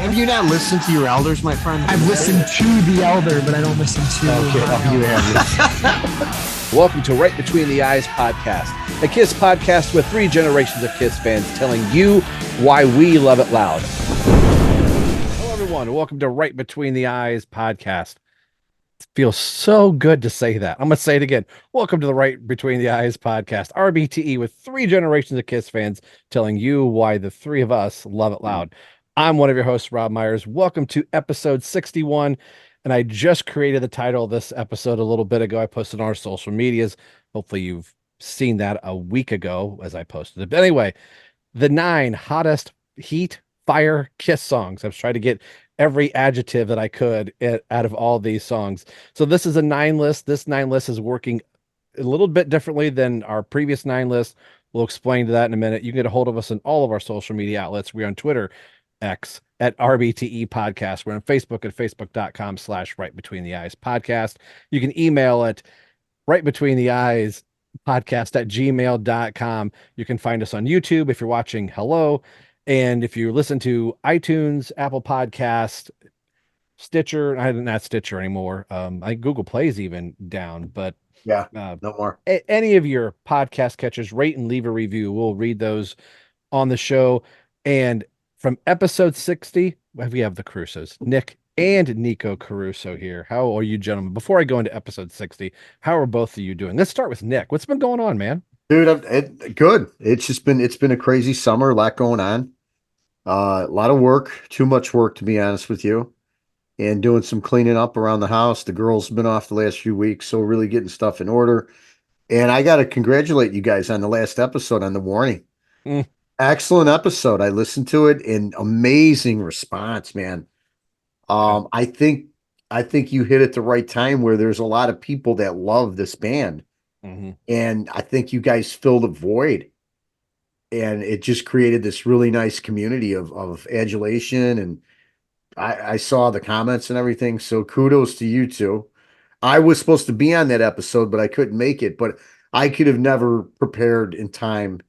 Have you not listened to your elders, my friend? I've listened to the elder, but I don't listen to. Okay, you have. Welcome to Right Between the Eyes podcast, a KISS podcast with 3 generations of KISS fans telling you why we love it loud. Hello, everyone. Welcome to Right Between the Eyes podcast. It feels so good to say that. I'm going to say it again. Welcome to the Right Between the Eyes podcast, RBTE, with 3 generations of KISS fans telling you why the 3 of us love it loud. I'm one of your hosts, Rob Myers. Welcome to episode 61. And I just created the title of this episode a little bit ago. I posted on our social medias. Hopefully you've seen that a week ago as I posted it. But anyway, the 9 hottest heat, fire, KISS songs. I was trying to get every adjective that I could out of all these songs. So this is a 9 list. This 9 list is working a little bit differently than our previous 9 list. We'll explain that in a minute. You can get a hold of us on all of our social media outlets. We're on Twitter, X, at RBTE podcast. We're on Facebook at facebook.com/Right Between the Eyes podcast. You can email it rightbetweentheeyes podcast@gmail.com. You can find us on YouTube if you're watching. Hello. And if you listen to iTunes, Apple Podcast, Stitcher, not Stitcher anymore. I Google Play's even down, but Yeah, no more. Any of your podcast catchers, rate and leave a review. We'll read those on the show. And from episode 60, we have the Carusos, Nick and Nico Caruso here. How are you, gentlemen? Before I go into episode 60, how are both of you doing? Let's start with Nick. What's been going on, man? Dude, good. It's been a crazy summer, a lot going on. A lot of work, too much work, to be honest with you, and doing some cleaning up around the house. The girls have been off the last few weeks, so really getting stuff in order. And I got to congratulate you guys on the last episode on the warning. Excellent episode. I listened to it, and amazing response, man. I think you hit at the right time where there's a lot of people that love this band. And I think you guys filled a void, and it just created this really nice community of adulation. And I saw the comments and everything. So kudos to you two. I was supposed to be on that episode, but I couldn't make it, but I could have never prepared in time.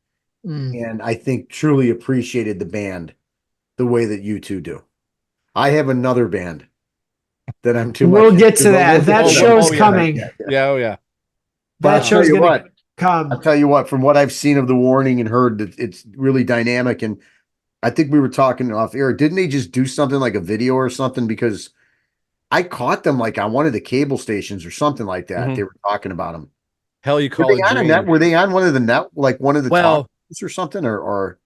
And I think truly appreciated the band the way that you two do. I have another band that I'm too much. We'll get to that. That show's coming. Yeah. That show's going to come. I'll tell you what, from what I've seen of the warning and heard, that it's really dynamic. And I think we were talking off air. Didn't they just do something like a video or something? Because I caught them like on one of the cable stations or something like that. They were talking about them. Hell, you call it dream. Were they on one of the net, like one of the top or something, or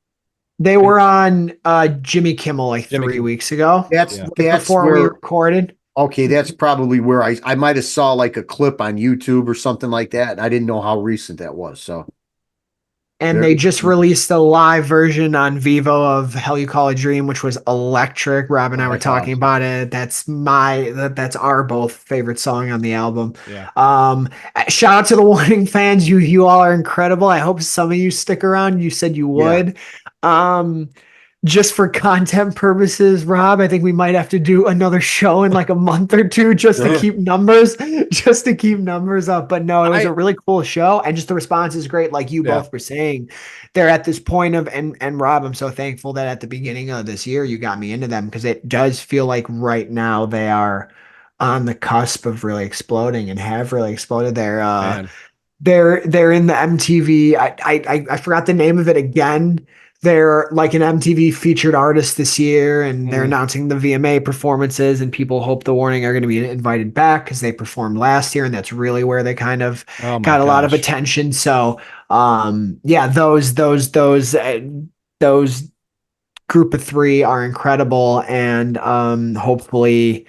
they were on Jimmy Kimmel like 3 weeks ago. That's before where we recorded. Okay, that's probably where I might have saw like a clip on YouTube or something like that. And I didn't know how recent that was. So, and they just released a live version on Vivo of Hell You Call a Dream, which was electric. Rob and I were talking about it. That's our both favorite song on the album. Shout out to the Warning fans. You all are incredible. I hope some of you stick around. You said you would. Just for content purposes, Rob, I think we might have to do another show in like a month or two just to keep numbers up. But no, it was a really cool show, and just the response is great. Like you both were saying, they're at this point of, and Rob, I'm so thankful that at the beginning of this year you got me into them, because it does feel like right now they are on the cusp of really exploding and have really exploded. They're in the MTV. I forgot the name of it again. They're like an MTV featured artist this year, and they're announcing the VMA performances, and people hope the Warning are going to be invited back because they performed last year, and that's really where they kind of got a lot of attention. So, those group of 3 are incredible, and hopefully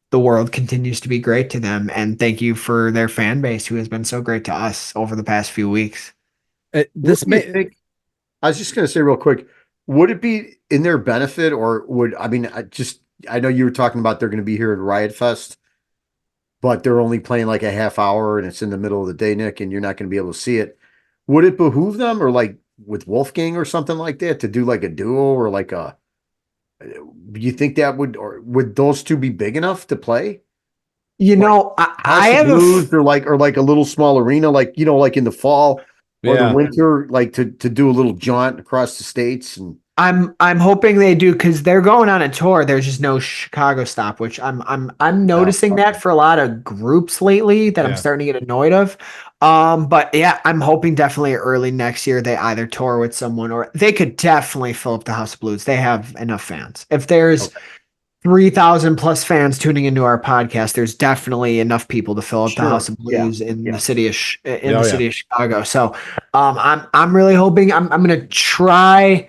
the world continues to be great to them. And thank you for their fan base, who has been so great to us over the past few weeks. I was just going to say real quick, would it be in their benefit, or I know you were talking about they're going to be here at Riot Fest, but they're only playing like a half hour and it's in the middle of the day, Nick, and you're not going to be able to see it. Would it behoove them, or like with Wolfgang or something like that, to do like a duo, or like you think that would those 2 be big enough to play? I have or like a little small arena, like in the fall or the winter, like to do a little jaunt across the states. And I'm hoping they do because they're going on a tour. There's just no Chicago stop, which I'm No. noticing that for a lot of groups lately that I'm Yeah. starting to get annoyed of. But yeah, I'm hoping definitely early next year they either tour with someone or they could definitely fill up the House of Blues. They have enough fans. If there's Okay. 3,000 plus fans tuning into our podcast, there's definitely enough people to fill up the House Sure. of Yeah. Blues in Yeah. the city of Oh yeah. Chicago. So I'm really hoping I'm gonna try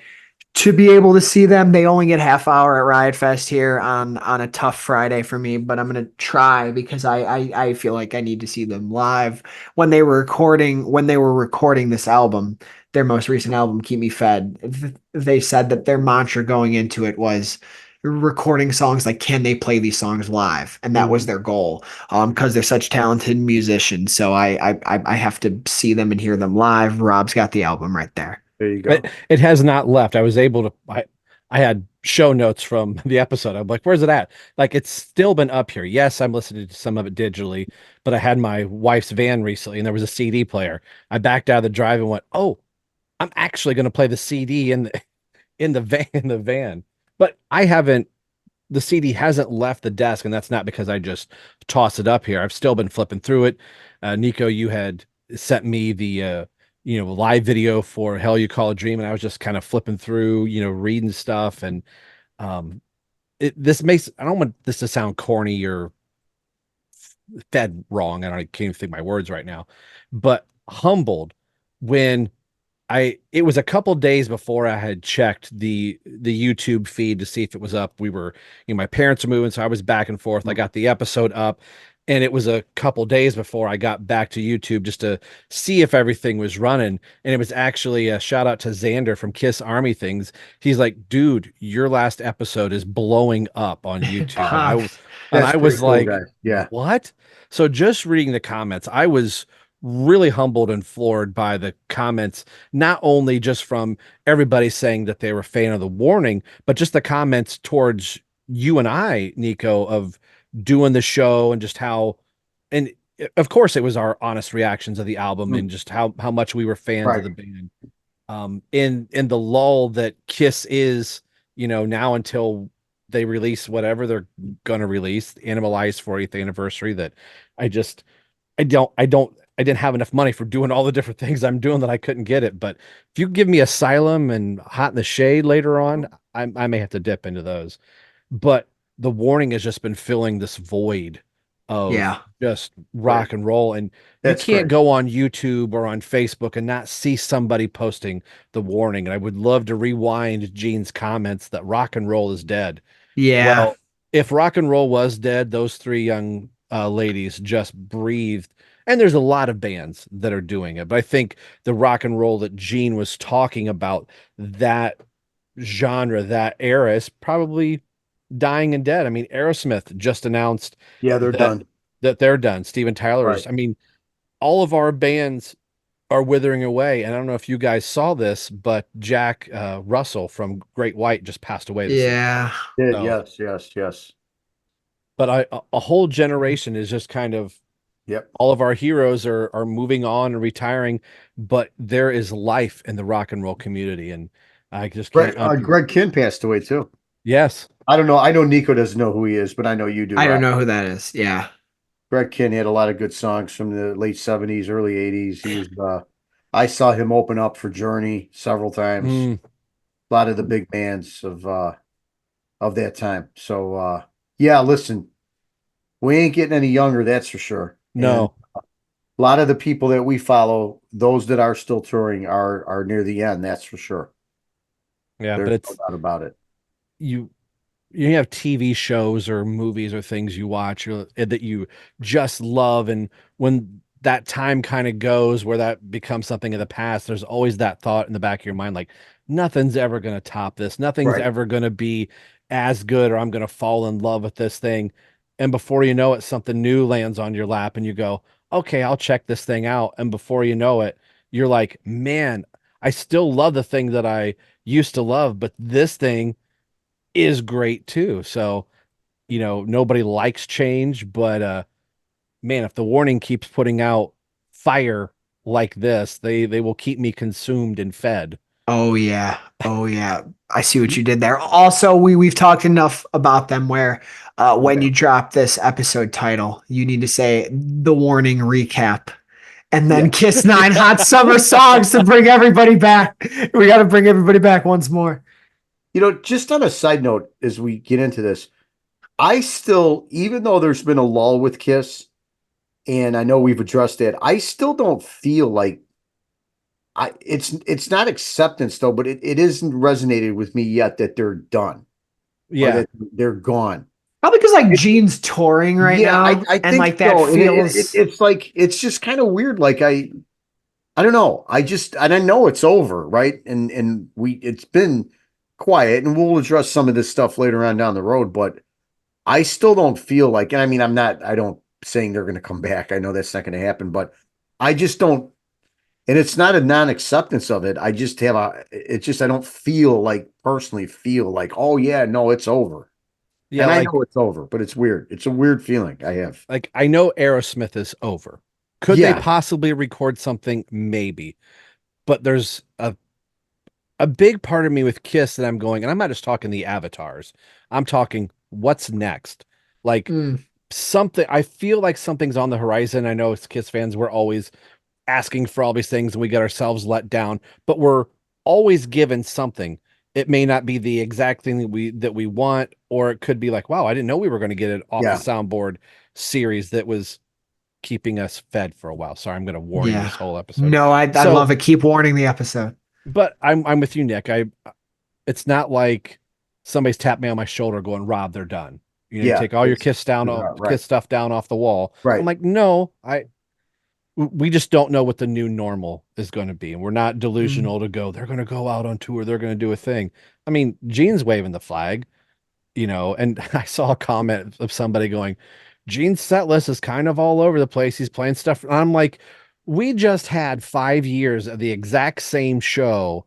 to be able to see them. They only get half hour at Riot Fest here on a tough Friday for me, but I'm gonna try because I feel like I need to see them live. When they were recording this album, their most recent album, Keep Me Fed, they said that their mantra going into it was recording songs like, can they play these songs live? And that was Mhm. their goal. Because they're such talented musicians. So I have to see them and hear them live. Rob's got the album right there. There you go. It has not left. I was able to I had show notes from the episode. I'm like, where's it at? Like it's still been up here. Yes, I'm listening to some of it digitally, but I had my wife's van recently and there was a CD player. I backed out of the drive and went, "Oh, I'm actually going to play the CD in the van." But I haven't the CD hasn't left the desk, and that's not because I just toss it up here. I've still been flipping through it. Nico, you had sent me the live video for Hell You Call a Dream, and I was just kind of flipping through, reading stuff, and um, this makes I don't want this to sound corny or fed wrong. I can't even think my words right now, but humbled when it was a couple days before I had checked the YouTube feed to see if it was up. We were, my parents were moving, so I was back and forth. I got the episode up, and it was a couple days before I got back to YouTube just to see if everything was running. And it was actually a shout out to Xander from Kiss Army Things. He's like, dude, your last episode is blowing up on YouTube. And That's I pretty was cool, like, guys. Yeah. what? So just reading the comments, I was really humbled and floored by the comments, not only just from everybody saying that they were a fan of the warning, but just the comments towards you and I, Nico, of doing the show and just how, and of course it was our honest reactions of the album Mm. and just how much we were fans of Right. the band. In the lull that Kiss is, now until they release whatever they're gonna release, Animalized 40th anniversary, that I just I didn't have enough money for doing all the different things I'm doing that I couldn't get it. But if you give me Asylum and Hot in the Shade later on, I may have to dip into those. But the warning has just been filling this void of Yeah. just Right. rock and roll. And you That's can't great. go on YouTube or on Facebook and not see somebody posting the warning. And I would love to rewind Gene's comments that rock and roll is dead. Yeah. Well, if rock and roll was dead, those three young ladies just breathed. And there's a lot of bands that are doing it, but I think the rock and roll that Gene was talking about, that genre, that era, is probably dying and dead. I mean, Aerosmith just announced Yeah, they're that done. they're done. Steven Right. Tyler's. I mean, all of our bands are withering away. And I don't know if you guys saw this, but Jack Russell from Great White just passed away this week. Yeah. Did. So, Yes. Yes. Yes. but a whole generation is just kind of Yep. all of our heroes are moving on and retiring, but there is life in the rock and roll community, and I just can't. Greg Kinn passed away too. Yes. I don't know. I know Nico doesn't know who he is, but I know you do, I don't Rob. know who that is. Yeah. Greg Kinn had a lot of good songs from the late 70s, early 80s. He was I saw him open up for Journey several times. Mm, A lot of the big bands of that time. So yeah, listen, we ain't getting any younger, that's for sure. And no. a lot of the people that we follow, those that are still touring are near the end, that's for sure. Yeah, but There's no it's doubt about it. you you have TV shows or movies or things you watch that you just love, and when that time kind of goes where that becomes something of the past, there's always that thought in the back of your mind, like nothing's ever going to top this, nothing's Right. ever going to be as good, or I'm going to fall in love with this thing. And before you know it, something new lands on your lap and you go, okay, I'll check this thing out. And before you know it, you're like, man, I still love the thing that I used to love, but this thing is great too. So, nobody likes change, but man, if the warning keeps putting out fire like this, they will keep me consumed and fed. Oh yeah. Oh yeah. I see what you did there. Also, we've talked enough about them where when Yeah. you drop this episode title, you need to say the warning recap and then Yeah. Kiss 9 hot summer songs to bring everybody back. We got to bring everybody back once more. Just on a side note, as we get into this, I still, even though there's been a lull with Kiss, and I know we've addressed it, I still don't feel like it's not acceptance though, but it isn't resonated with me yet that they're done or Yeah. that they're gone. Probably because like Gene's touring right Yeah, now, I and think like that so. And feels. it's like it's just kind of weird. Like I don't know. And I know it's over, right? And it's been quiet, and we'll address some of this stuff later on down the road, but I still don't feel like, and I mean, I don't saying they're going to come back. I know that's not going to happen, but I just don't, and it's not a non-acceptance of it. I just it's just, I don't personally feel like, oh yeah, no, it's over. Yeah, And I like know it's over, but it's weird. It's a weird feeling I have. I know Aerosmith is over. Could they Yeah. possibly record something? Maybe. But there's a big part of me with Kiss that I'm going, and I'm not just talking the avatars. I'm talking what's next. Like Mm. something, I feel like something's on the horizon. I know as Kiss fans, we're always asking for all these things and we get ourselves let down, but we're always given something. It may not be the exact thing that we want, or it could be like, wow, I didn't know we were going to get it off the Yeah. soundboard series that was keeping us fed for a while. Sorry, I'm going to warn you Yeah. this whole episode. No, I So- love it. Keep warning the episode. But I'm with you, Nick. It's not like somebody's tapped me on my shoulder going, Rob, they're done. You Yeah, take all your it's- Kiss down, right. Kiss stuff down off the wall. Right. I'm like, no, we just don't know what the new normal is going to be. And we're not delusional to go, they're going to go out on tour. They're going to do a thing. I mean, Gene's waving the flag, and I saw a comment of somebody going, Gene's set list is kind of all over the place. He's playing stuff. And I'm like, we just had 5 years of the exact same show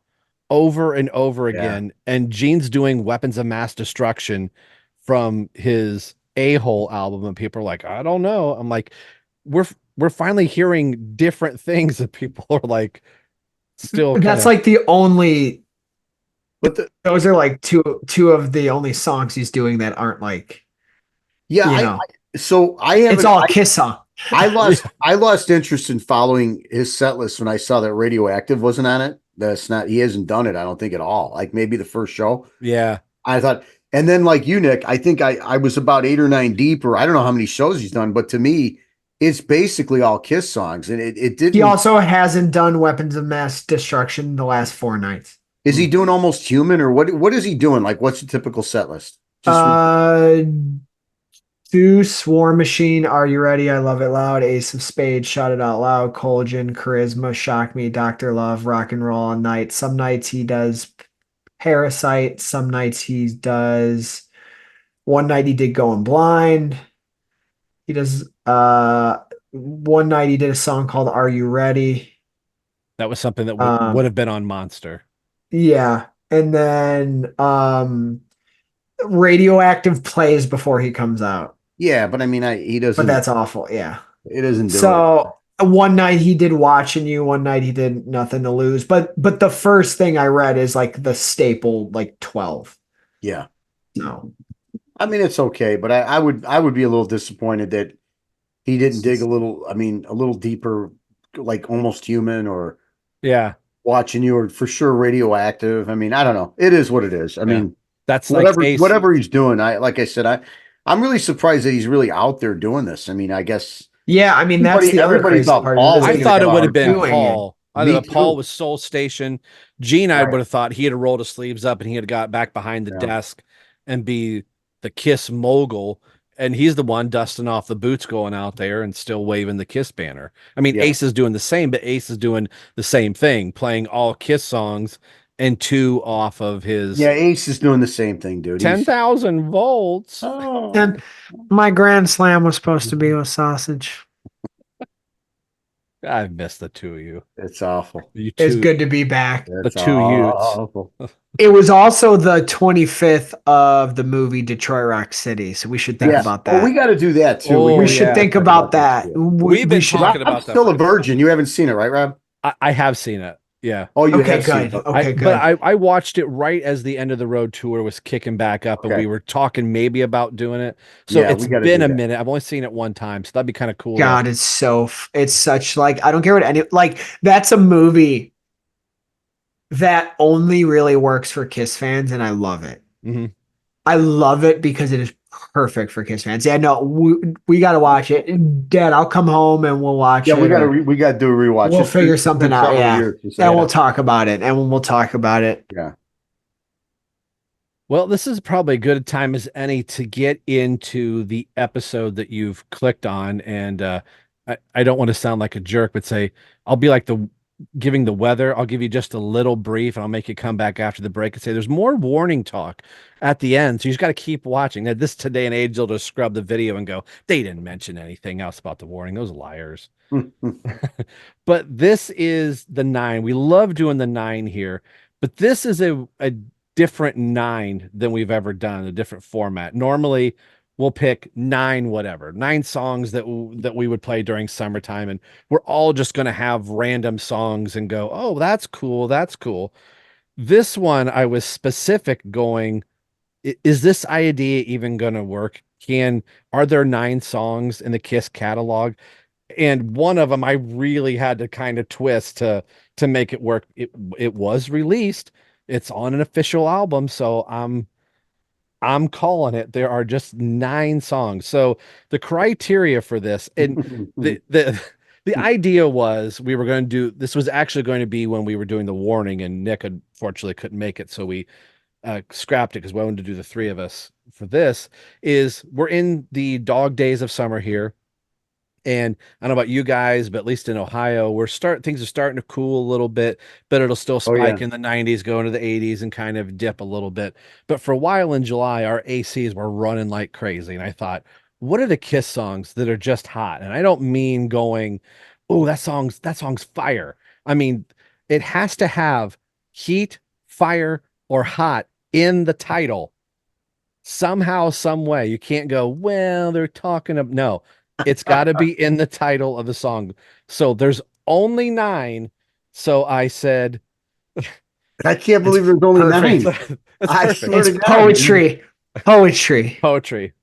over and over again. And Gene's doing Weapons of Mass Destruction from his A-Hole album. And people are like, I don't know. I'm like, we're finally hearing different things that people are like still That's like the only. But Those are like two of the only songs he's doing that aren't like. yeah, so I have It's all Kiss song. I lost interest in following his set list when I saw that Radioactive wasn't on it. He hasn't done it, I don't think at all. Like maybe the first show. Yeah. I thought, and then like you, Nick, I think I was about 8 or 9 deep, or I don't know how many shows he's done, but to me, it's basically all Kiss songs. And it didn't. He also hasn't done Weapons of Mass Destruction the last 4 nights. Is he doing Almost Human, or what is he doing? Like, what's the typical set list? Deuce, War Machine, Are You Ready? I Love It Loud, Ace of Spades, Shout It Out Loud, Collagen, Charisma, Shock Me, Dr. Love, Rock and Roll All Night. Some nights he does Parasite. Some nights he does. One night he did Going Blind. He does. One night he did a song called Are You Ready? That was something that would have been on Monster. Yeah, and then Radioactive plays before he comes out. Yeah, but I mean, he doesn't. But that's awful. Yeah. It doesn't do it. So one night he did Watching You. One night he did Nothing to Lose. But the first thing I read is like the staple, like 12. Yeah. No. I mean, it's okay, but I would be a little disappointed that he didn't dig a little deeper, like Almost Human or Yeah. Watching You, or for sure Radioactive. I mean, I don't know. It is what it is. I mean, that's whatever he's doing. Like I said, I'm really surprised that he's really out there doing this. I mean, I guess. Yeah, I mean that's the other crazy thought part. Paul I thought it would have been doing Paul. I Me thought Paul too. was Soul Station. Gene, I Right. would have thought he had rolled his sleeves up and he had got back behind the Yeah. desk and be the Kiss mogul. And he's the one dusting off the boots, going out there and still waving the Kiss banner. I mean, Yeah. Ace is doing the same, but Ace is doing the same thing, playing all Kiss songs and 2 off of his Yeah, Ace is doing the same thing, dude. 10,000 volts. Oh. And my Grand Slam was supposed to be with sausage. I miss the 2 of you. It's awful. You It's two, good to be back. It's two youths. awful. It was also the 25th of the movie Detroit Rock City, so we should think Yes. about that. Oh, we got to do that too. Oh, we yeah. should think Talk about that that. shit. We've been should. talking I'm about that still for- a virgin. You haven't seen it, right, Rob? I have seen it. Yeah. Oh, you Okay, have seen good. it. Okay, But good. I watched it right as the end of the road tour was kicking back up, and Okay. we were talking maybe about doing it. So Yeah, it's we got to been do a that. minute. I've only seen it one time, so that'd be kind of cool to. God, it's such like I don't care what any like that's a movie that only really works for Kiss fans, and I love it. Mhm. I love it because it is perfect for Kiss fans. Yeah, no, we got to watch it. Dad, I'll come home and we'll watch Yeah, it, or we got to do a rewatch. we'll figure It's something been out. several Yeah, years since I and we'll have. talk about it. And we'll talk about it. Yeah. Well, this is probably a good time as any to get into the episode that you've clicked on. And I don't want to sound like a jerk, but say I'll be like the giving the weather. I'll give you just a little brief and I'll make you come back after the break and say there's more warning talk at the end. So you just got to keep watching. Now, this today and age, they'll just scrub the video and go, they didn't mention anything else about the warning. Those liars. But this is the 9. We love doing the 9 here, but this is a different 9 than we've ever done, a different format. Normally, we'll pick 9 whatever, 9 songs that we would play during summertime, and we're all just going to have random songs and go, "Oh, that's cool, that's cool." This one, I was specific going, is this idea even going to work? Are there 9 songs in the Kiss catalog? And one of them I really had to kind of twist to make it work. It was released. It's on an official album, so I'm calling it. There are just 9 songs. So the criteria for this, and the idea was we were going to do this was actually going to be when we were doing the warning, and Nick unfortunately couldn't make it, so we scrapped it because we wanted to do the 3 of us for this. Is we're in the dog days of summer here. And I don't know about you guys, but at least in Ohio, things are starting to cool a little bit, but it'll still Oh yeah. spike in the 90s, go into the 80s and kind of dip a little bit. But for a while in July, our ACs were running like crazy. And I thought, what are the Kiss songs that are just hot? And I don't mean going, oh, that song's fire. I mean, it has to have heat, fire, or hot in the title somehow, some way. You can't go, well, they're talking of no. It's got to be in the title of the song. So there's only 9. So I said, I can't believe there's only perfect. 9. that's I perfect. swear It's to God. poetry. Poetry. Poetry.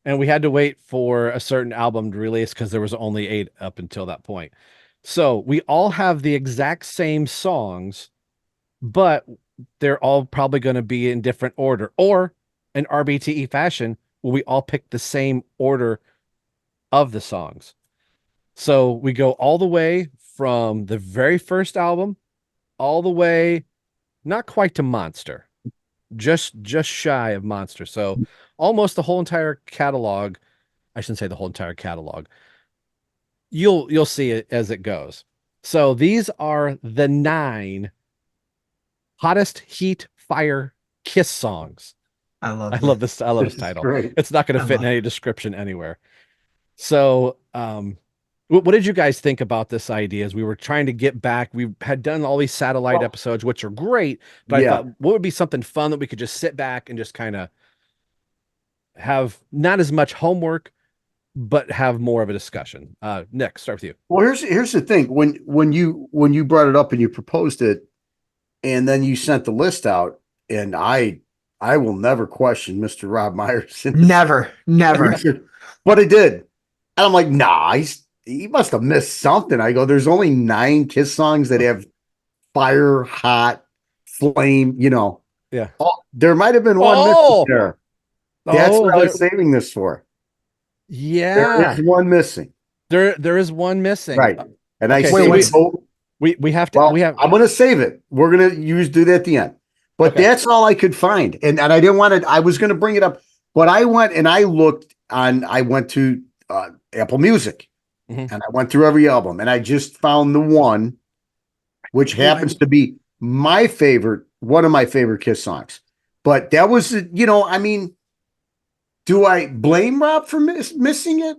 And we had to wait for a certain album to release because there was only 8 up until that point. So we all have the exact same songs, but they're all probably going to be in different order, or in RBTE fashion, where we all pick the same order of the songs. So we go all the way from the very first album all the way, not quite to Monster, just shy of Monster. So almost the whole entire catalog. I shouldn't say the whole entire catalog. You'll see it as it goes. So these are the 9 hottest heat fire Kiss songs. I love I it. love this. I love this This is title. great. It's not going to fit in any description anywhere. So, what did you guys think about this idea as we were trying to get back? We had done all these satellite episodes, which are great, but I Yeah. thought what would be something fun that we could just sit back and just kind of have not as much homework, but have more of a discussion. Nick, start with you. Well, here's the thing. When you brought it up and you proposed it, and then you sent the list out, and I will never question Mr. Rob Myers. Never. But I did. And I'm like, nah, he must have missed something. I go, there's only 9 Kiss songs that have fire, hot, flame, Yeah. Oh, there might have been one missing there. That's what I was saving this for. Yeah. There is one missing. There is one missing. Right. And Okay, I so saved it. we have to Well, we have I'm going to save it. We're going to do that at the end. But Okay. that's all I could find. And I didn't want to, I was going to bring it up, but I went and I went to Apple Music Mhm. and I went through every album and I just found the one, which happens to be one of my favorite Kiss songs. But that was, I mean, do I blame Rob for missing it?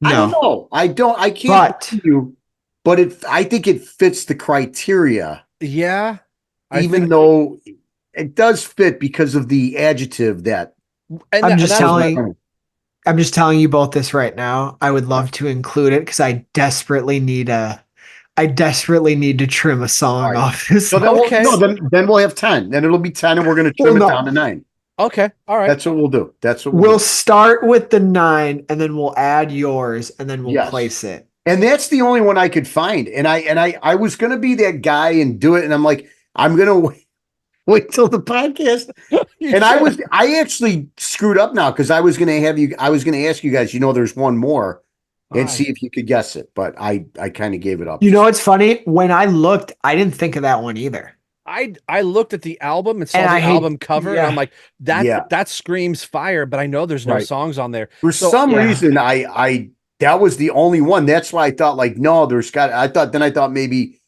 I don't know. I can't blame you, but I think it fits the criteria. Yeah. Even though it does fit because of the adjective that I'm just telling you both this right now. I would love to include it because I desperately need a I desperately need to trim a song All right. off this. So then, Okay. then we'll have 10. Then it'll be 10 and we're going to trim it down to 9. Okay. All right. That's what we'll do. That's what We'll do. start with the 9 and then we'll add yours and then we'll Yes. place it. And that's the only one I could find. And I was going to be that guy and do it. And I'm like, I'm going to wait till the podcast. And I actually screwed up now because I was going to ask you guys, there's one more and see if you could guess it. But I kind of gave it up. You know, it's funny. When I looked, I didn't think of that one either. I looked at the album and saw And the I hate- album cover, and I'm like, that Yeah. that screams fire, but I know there's no Right. songs on there. For some Yeah. reason, I that was the only one. That's why I thought like, no, I thought maybe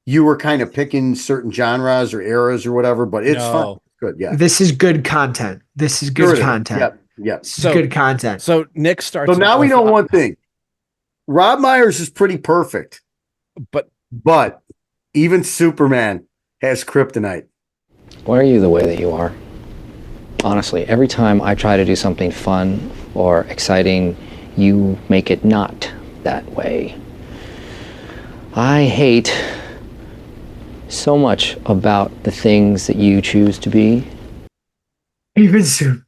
you were kind of picking certain genres or eras or whatever, but it's fun. No. Good. Yeah. This is good content. This is good content. Yep. Yep. This is good content. So Nick starts. So now we with- know one thing. Rob Myers is pretty perfect, but even Superman has kryptonite. Why are you the way that you are? Honestly, every time I try to do something fun or exciting, you make it not that way. I hate so much about the things that you choose to be. Even soon.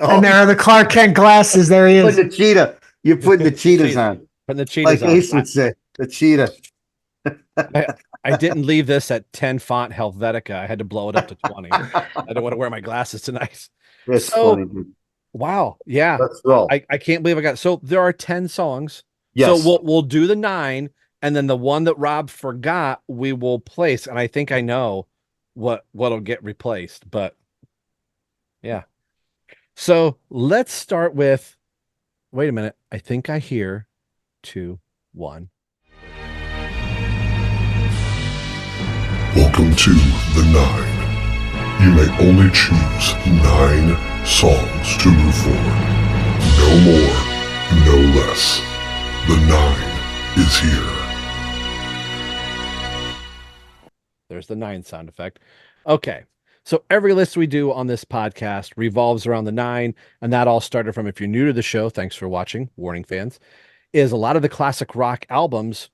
Oh, And there are the Clark Kent glasses. There he put is. the cheetah. You're putting the cheetahs on. Putting the cheetahs Like on. Ace would say, the cheetah. I didn't leave this at 10 font Helvetica. I had to blow it up to 20. I don't want to wear my glasses tonight. That's So- funny, dude. Wow. Yeah. Let's roll. I can't believe I got so there are 10 songs. Yes. So we'll do the 9, and then the one that Rob forgot we will place. And I think I know what'll get replaced, but yeah. So let's start with wait a minute. I think I hear 2, 1. Welcome to the 9. You may only choose 9 songs to move forward. No more, no less. The 9 is here. There's the 9 sound effect. Okay. So every list we do on this podcast revolves around the 9, and that all started from, if you're new to the show, thanks for watching, warning fans, is a lot of the classic rock albums.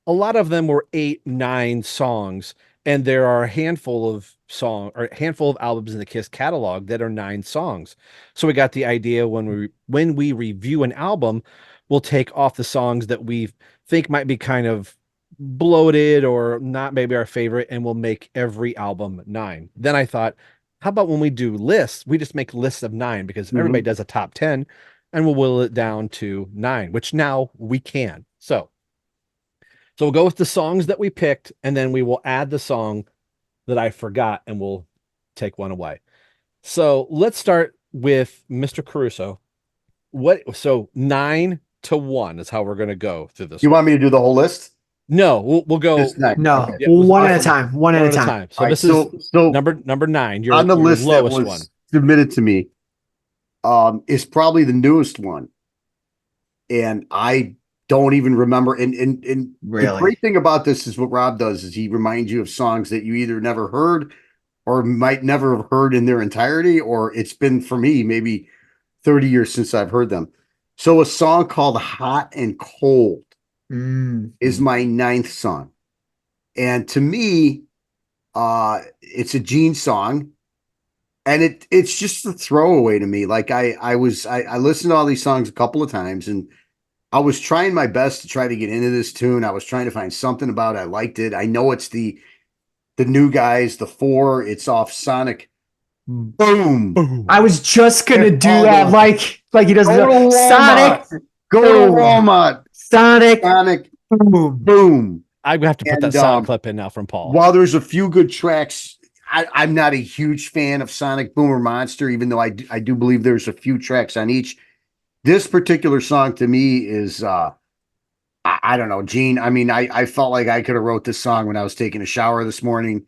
A lot of them were 8, 9 songs, and there are a handful of albums in the Kiss catalog that are 9 songs. So we got the idea when we review an album, we'll take off the songs that we think might be kind of bloated or not maybe our favorite, and we'll make every album 9. Then I thought, how about when we do lists, we just make lists of 9 because everybody does a top 10, and we'll whittle it down to 9, which now we can. So we'll go with the songs that we picked, and then we will add the song that I forgot, and we'll take one away. So let's start with Mr. Caruso. So 9 to 1 is how we're going to go through this. You want me to do the whole list? No, we'll go Just 9. No, Okay. Yeah, one at a time. One at a time. So All right, this is so number 9. Your on the your list that lowest was one. submitted to me is probably the newest one. And I don't even remember. And the Really? great thing about this is what Rob does is he reminds you of songs that you either never heard or might never have heard in their entirety, or it's been, for me, maybe 30 years since I've heard them. So a song called Hot and Cold is my 9th song. And to me, it's a Gene song. And it's just a throwaway to me. Like I listened to all these songs a couple of times, and I was trying my best to try to get into this tune. I was trying to find something about it. I liked it. I know it's the new guys, the 4. It's off Sonic Boom. I was just gonna do that, like he doesn't Go to know. Sonic, Walmart. Go to Walmart. Sonic, Sonic boom. Boom. I'm gonna have to put And, that sound clip in now from Paul. While there's a few good tracks, I'm not a huge fan of Sonic Boom or Monster, even though I do believe there's a few tracks on each. This particular song to me is I don't know, Gene. I mean, I felt like I could have wrote this song when I was taking a shower this morning.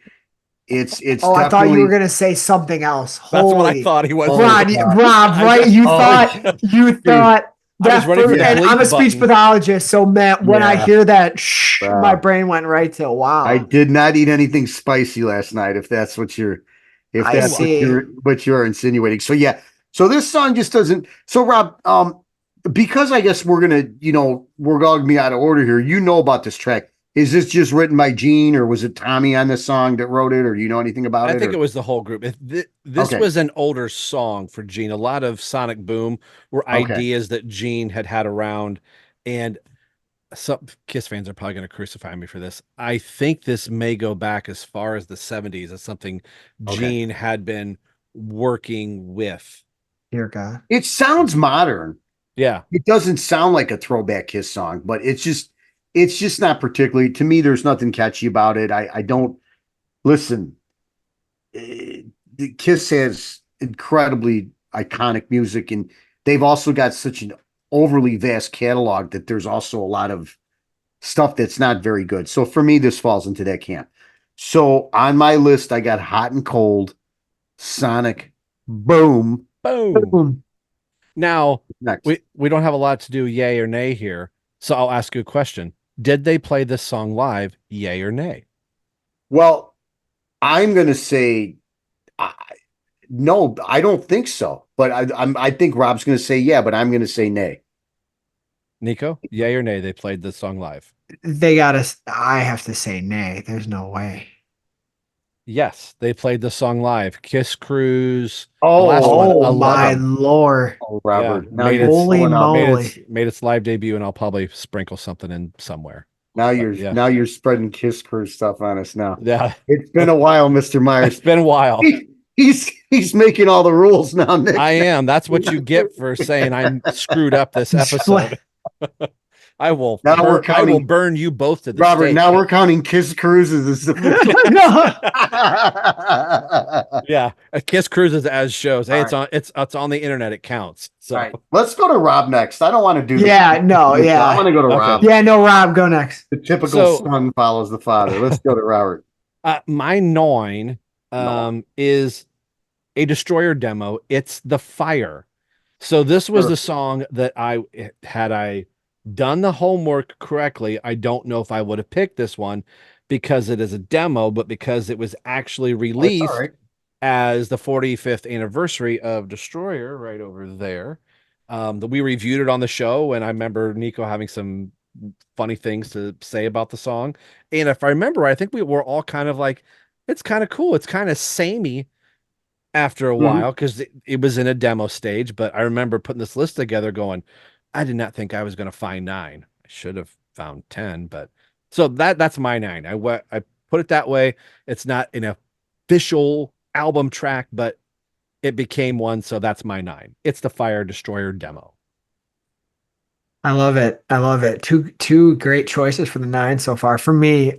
It's Oh, I thought you definitely- were gonna say something else. That's what I Holy- thought he was. Rob, right? You thought I was that ready for the and bleep I'm a speech button. pathologist, so Matt, when I Yeah. hear that, Wow. my brain went right to wow. I did not eat anything spicy last night, if that's what you're what you're insinuating. So yeah. So this song just doesn't. So Rob, because I guess we're gonna, we're going to be out of order here. You know about this track. Is this just written by Gene, or was it Tommy on this song that wrote it, or you know anything about it? I think or? it was the whole group. This Okay. was an older song for Gene. A lot of Sonic Boom were Okay. ideas that Gene had around, and some Kiss fans are probably going to crucify me for this. I think this may go back as far as the 70s as something Gene had been working with. Dear God. It sounds modern. Yeah. It doesn't sound like a throwback Kiss song, but it's just not particularly, to me, there's nothing catchy about it. I don't listen. Kiss has incredibly iconic music, and they've also got such an overly vast catalog that there's also a lot of stuff that's not very good. So for me, this falls into that camp. So on my list, I got Hot and Cold, Sonic Boom. Boom. Now, Next. we don't have a lot to do yay or nay here. So I'll ask you a question. Did they play this song live, yay or nay? Well, I'm going to say no, I don't think so. But I think Rob's going to say yeah, but I'm going to say nay. Nico, yay or nay? They played this song live. I have to say nay. There's no way. Yes, they played the song live. Kiss Cruise. Oh my Lord. Oh, Robert. Yeah, Now holy moly. Made its live debut, and I'll probably sprinkle something in somewhere. Now you're spreading Kiss Cruise stuff on us now. Yeah. It's been a while, Mr. Myers. It's been a while. He's making all the rules now, Nick. I am. That's what you get for saying I'm screwed up this episode. I will burn you both to the Robert, stake. now we're counting Kiss Cruises as yeah, Kiss Cruises as shows. Hey, it's on the internet. It counts. So right. Let's go to Rob next. I don't want to do this. Yeah, no, yeah. I want to go to Rob. Yeah, no, Rob, go next. The typical son follows the father. Let's go to Robert. My 9 is a Destroyer demo. It's The Fire. So this was the song that I done the homework correctly, I don't know if I would have picked this one because it is a demo, but because it was actually released as the 45th anniversary of Destroyer right over there. We reviewed it on the show, and I remember Nico having some funny things to say about the song. And if I remember, I think we were all kind of like, it's kind of cool. It's kind of samey after a while because it was in a demo stage. But I remember putting this list together going, I did not think I was going to find 9. I should have found 10, but so that's my 9. I put it that way. It's not an official album track, but it became one. So that's my 9. It's the Fire Destroyer demo. I love it. I love it. Two great choices for the 9 so far. For me,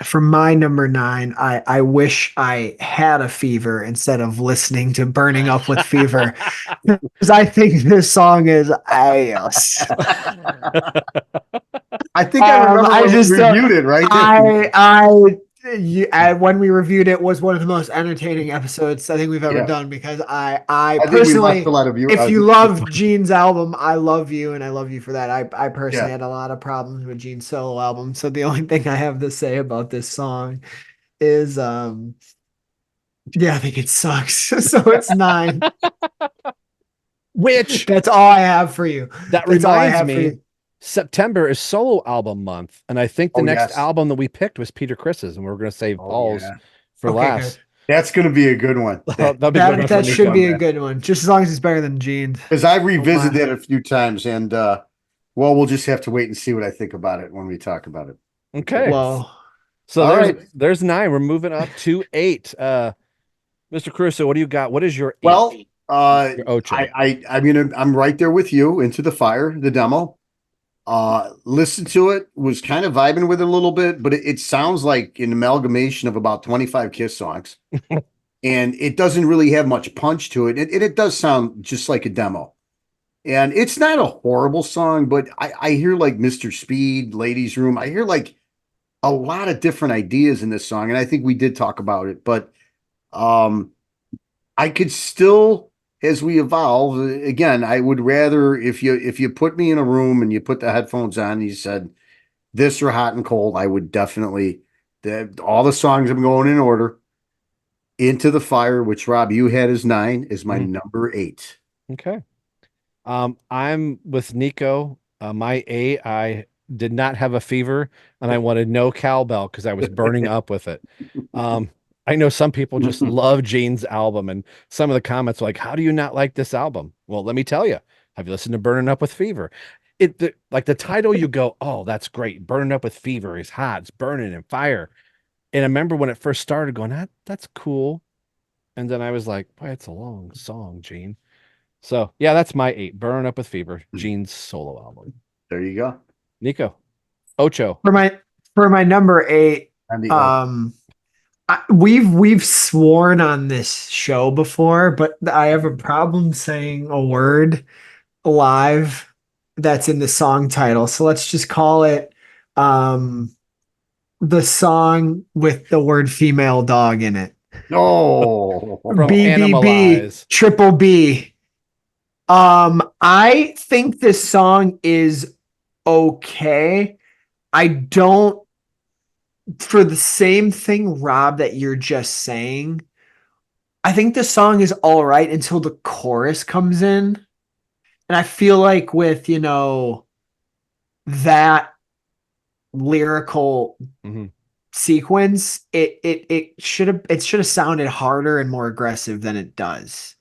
for my number 9, I wish I had a fever instead of listening to Burning Up with Fever, because I think this song is ass. I think I remember when we reviewed it, right? When we reviewed it was one of the most entertaining episodes I think we've ever done, because I personally, if you love Gene's album, I love you, and I love you for that. I personally had a lot of problems with Gene's solo album, so the only thing I have to say about this song is I think it sucks. So it's 9. Which that's all I have for you. That reminds me, September is solo album month, and I think the next album that we picked was Peter Criss's, and we're going to save Paul's for last. Good. That's going to be a good one. That should be a good one, just as long as it's better than Gene's. Because I revisited it a few times, and we'll just have to wait and see what I think about it when we talk about it. Okay. Well, so there's 9. We're moving up to 8. Mr. Caruso, what do you got? What is your 8? Well, I'm right there with you. Into the Fire, the demo. Listened to it, was kind of vibing with it a little bit, but it sounds like an amalgamation of about 25 Kiss songs. And it doesn't really have much punch to it. It does sound just like a demo. And it's not a horrible song, but I hear like Mr. Speed, Ladies Room. I hear like a lot of different ideas in this song. And I think we did talk about it, but I could still, as we evolve, again, I would rather, if you put me in a room and you put the headphones on and you said this or Hot and Cold, I would definitely, all the songs I'm going in order. Into the Fire, which Rob, you had as 9, is my number 8. Okay. I'm with Nico. My eight, I did not have a fever and I wanted no cowbell because I was burning up with it. Um, I know some people just love Gene's album, and some of the comments were like, how do you not like this album? Well, let me tell you, have you listened to Burning Up with Fever? Like the title, you go, oh, that's great. Burning Up with Fever is hot. It's burning and fire. And I remember when it first started going, that's cool. And then I was like, boy, it's a long song, Gene. So yeah, that's my eight. Burn Up with Fever, Gene's solo album. There you go. Nico, Ocho. For my number 8, And the we've sworn on this show before, but I have a problem saying a word live that's in the song title. So let's just call it the song with the word female dog in it. no. From BBB, Animalize. triple B. I think this song is okay. I don't, for the same thing, Rob, that you're just saying, I think the song is all right until the chorus comes in. And I feel like with, that lyrical sequence, it should have sounded harder and more aggressive than it does.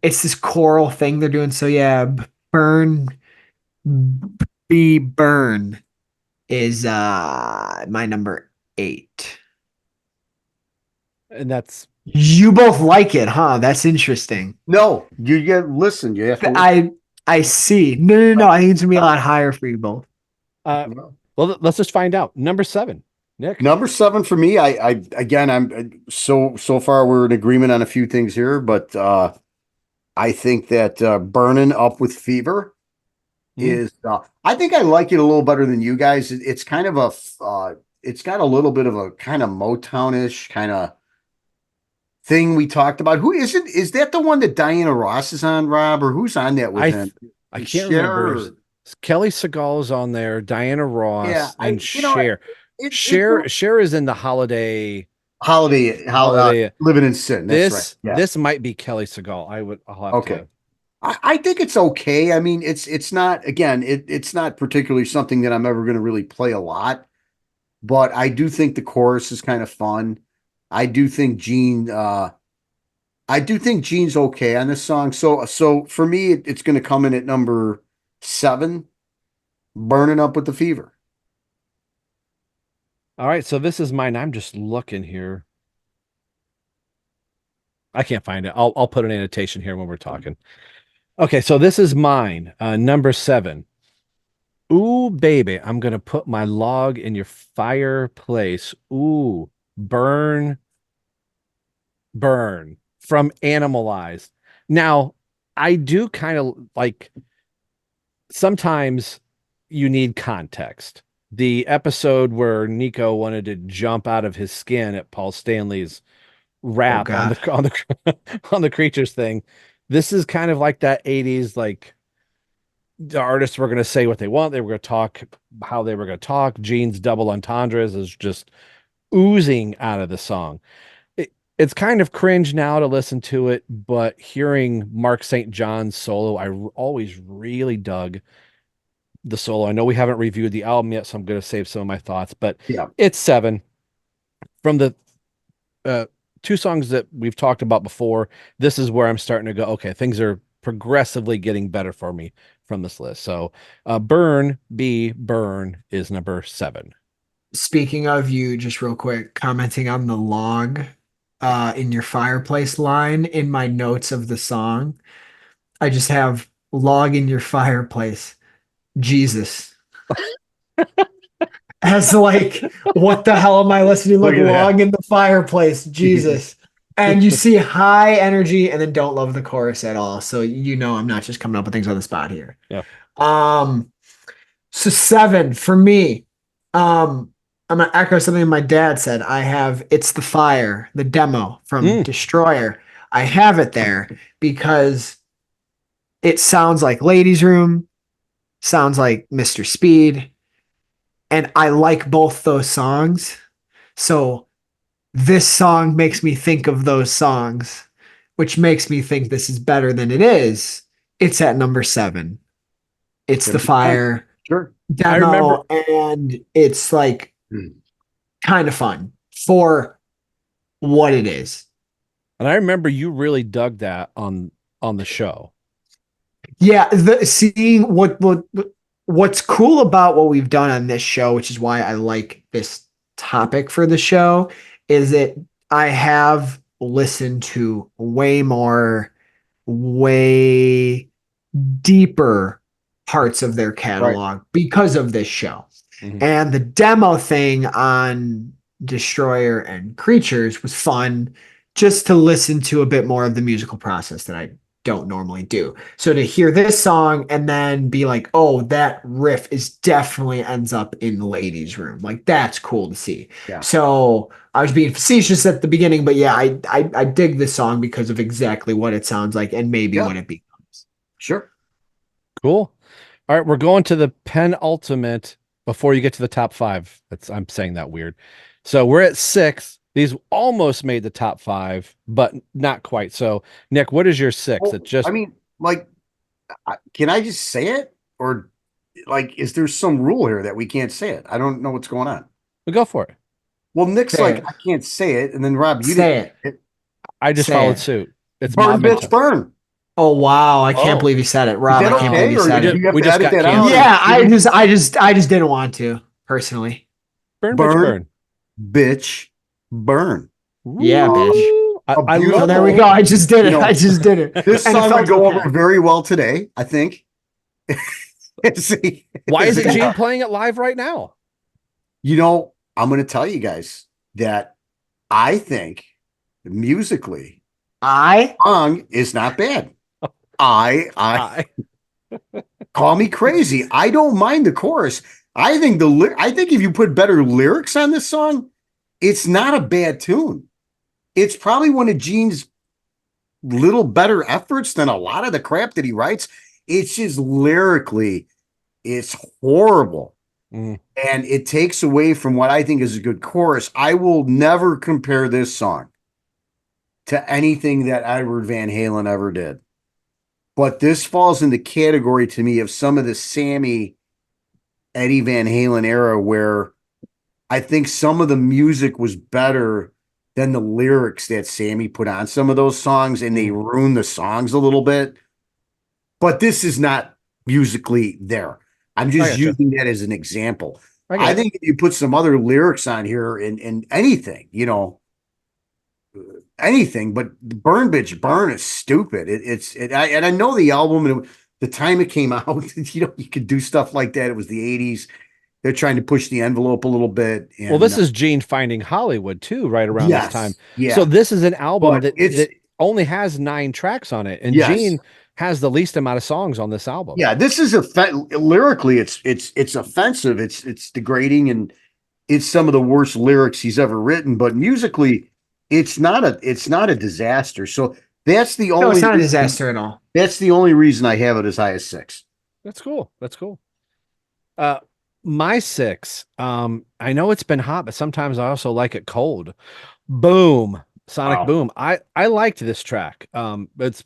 It's this choral thing they're doing. So yeah, burn is my number 8. And that's You both like it, huh? That's interesting. No, you get listen. You have to. I see. No. I think it's gonna be a lot higher for you both. well, let's just find out. Number 7, Nick. Number 7 for me. I'm so far we're in agreement on a few things here, but I think that Burning Up with Fever is. I think I like it a little better than you guys. It's kind of a. It's got a little bit of a kind of Motown-ish kind of thing we talked about. Who is it? Is that the one that Diana Ross is on, Rob, or who's on that with him? I can't remember. Kelly Segal is on there, Diana Ross, and Cher. Cher is in the Holiday Living in Sin. That's right. Yeah. This might be Kelly Segal. I'll have Okay. to. I think it's okay. I mean, it's not, again, it's not particularly something that I'm ever going to really play a lot, but I do think the chorus is kind of fun. I do think Gene's okay on this song. So for me, it's going to come in at number 7, Burning Up with the Fever. All right, so this is mine. I'm just looking here. I can't find it. I'll put an annotation here when we're talking. Okay, so this is mine. Number 7. Ooh, baby, I'm gonna put my log in your fireplace. Ooh, burn from Animalized. Now, I do kind of like, sometimes you need context. The episode where Nico wanted to jump out of his skin at Paul Stanley's rap on the creatures thing. This is kind of like that 80s, like the artists were going to say what they want. They were going to talk how they were going to talk. Gene's double entendres is just oozing out of the song. It's kind of cringe now to listen to it, but hearing Mark St. John's solo, I always really dug the solo. I know we haven't reviewed the album yet, so I'm going to save some of my thoughts, but it's 7. From the 2 songs that we've talked about before, this is where I'm starting to go, okay, things are progressively getting better for me from this list. So Burn is number 7. Speaking of, you just real quick, commenting on the log in your fireplace line in my notes of the song, I just have log in your fireplace, Jesus. As like, what the hell am I listening? Like, log in the fireplace, Jesus. And you see high energy and then don't love the chorus at all. So I'm not just coming up with things on the spot here. Yeah. So 7 for me. I'm gonna echo something my dad said. I have It's the Fire, the demo from Destroyer. I have it there because it sounds like Ladies Room, sounds like Mr. Speed, and I like both those songs. So this song makes me think of those songs, which makes me think this is better than it is, It's at number 7. It's the Number 10. Fire Sure. demo, and it's like kind of fun for what it is. And I remember you really dug that on the show. Yeah, seeing what's cool about what we've done on this show, which is why I like this topic for the show, is that I have listened to way deeper parts of their catalog because of this show. Mhm. And the demo thing on Destroyer and Creatures was fun just to listen to a bit more of the musical process that I don't normally do. So to hear this song and then be like, oh, that riff is definitely ends up in the ladies' room. Like, that's cool to see. Yeah. So I was being facetious at the beginning, but yeah, I dig this song because of exactly what it sounds like and maybe what it becomes. Sure. Cool. All right, we're going to the penultimate before you get to the top 5. I'm saying that weird. So we're at 6. These almost made the top 5, but not quite. So, Nick, what is your 6? Well, It just, I mean, like, can I just say it? Or, like, is there some rule here that we can't say it? I don't know what's going on. we'll go for it. Well, Nick's Say like, it. I can't say it. And then, Rob, you Say didn't. it. I just Say followed it. suit. It's Burn, my bitch, burn. Oh wow, I can't Oh. believe you said it, Rob. Is that I can't okay? believe you Or said did it. you have We to just edit got that out? canceled. Yeah, I just didn't want to personally. Burn, Burn. bitch, burn. Bitch, burn. Yeah, bitch. Ooh, I A beautiful- So there we go. I just did it. You know, I just did it. This And it song felt would go okay. over very well today, I think. See, Why isn't Gene playing it live right now? You know, I'm going to tell you guys that I think musically, song is not bad. I call me crazy. I don't mind the chorus. I think if you put better lyrics on this song, it's not a bad tune. It's probably one of Gene's little better efforts than a lot of the crap that he writes. It's just lyrically, it's horrible. Mm. And it takes away from what I think is a good chorus. I will never compare this song to anything that Edward Van Halen ever did. But this falls in the category to me of some of the Sammy Eddie Van Halen era where I think some of the music was better than the lyrics that Sammy put on some of those songs, and they ruined the songs a little bit. But this is not musically there. I'm just using that as an example. I think if you put some other lyrics on here in anything, you know, anything, but Burn Bitch Burn is stupid. And I know the album and the time it came out, you know, you could do stuff like that. It was the 80s. They're trying to push the envelope a little bit. And, well, this is Gene Finding Hollywood too, right around this time. Yeah. So this is an album But that only has 9 tracks on it, and Gene has the least amount of songs on this album. Yeah, this is lyrically, it's offensive. It's degrading, and it's some of the worst lyrics he's ever written. But musically, it's not a disaster. So that's the only. No, it's not a disaster at all. That's the only reason I have it as high as 6. That's cool. That's cool. My 6. I know it's been hot, but sometimes I also like it cold. Boom, Sonic Boom. I liked this track. It's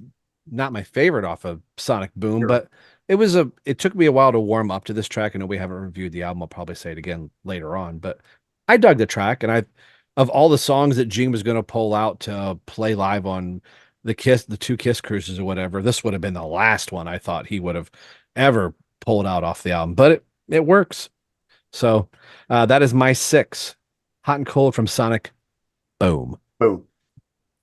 not my favorite off of Sonic Boom, but it took me a while to warm up to this track. I know we haven't reviewed the album. I'll probably say it again later on, but I dug the track, and of all the songs that Gene was going to pull out to play live on the 2 Kiss cruises or whatever, this would have been the last one I thought he would have ever pulled out off the album, but it works. So that is my 6, Hot and Cold from Sonic Boom. Boom.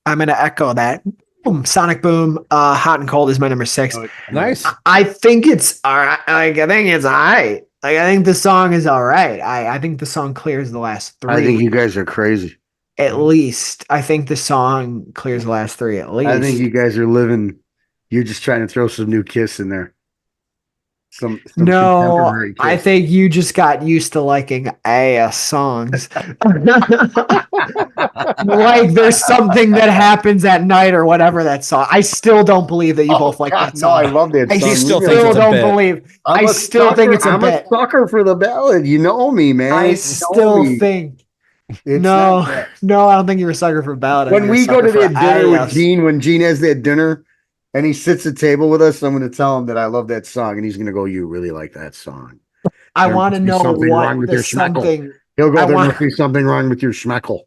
I'm going to echo that. Boom, Sonic Boom, Hot and Cold is my number 6. Nice. I think it's all right. Like, I think it's all right. Like, I think the song is all right. I think the song clears the last 3. I think you guys are crazy. At least. I think the song clears the last 3 at least. I think you guys are living. You're just trying to throw some new Kiss in there. Some no, contemporary Kiss. I think you just got used to liking ass songs. Like there's something that happens at night or whatever that song. I still don't believe that you both like that No, song. I love that song. I still still think it's a don't bit. believe. I'm I a still think it's a I'm bit. a sucker for the ballad. You know me, man. I You know still me. think. It's No, not that. no, I don't think you're a sucker for ballad. I When think we you're a go to sucker that for dinner with ass. Gene, when Gene has that dinner, and he sits at table with us, I'm going to tell him that I love that song, and he's going to go, "You really like that song." I There want to must be know something wrong what with the your schmeckle. something. He'll go, I "There want- must be something wrong with your schmeckle."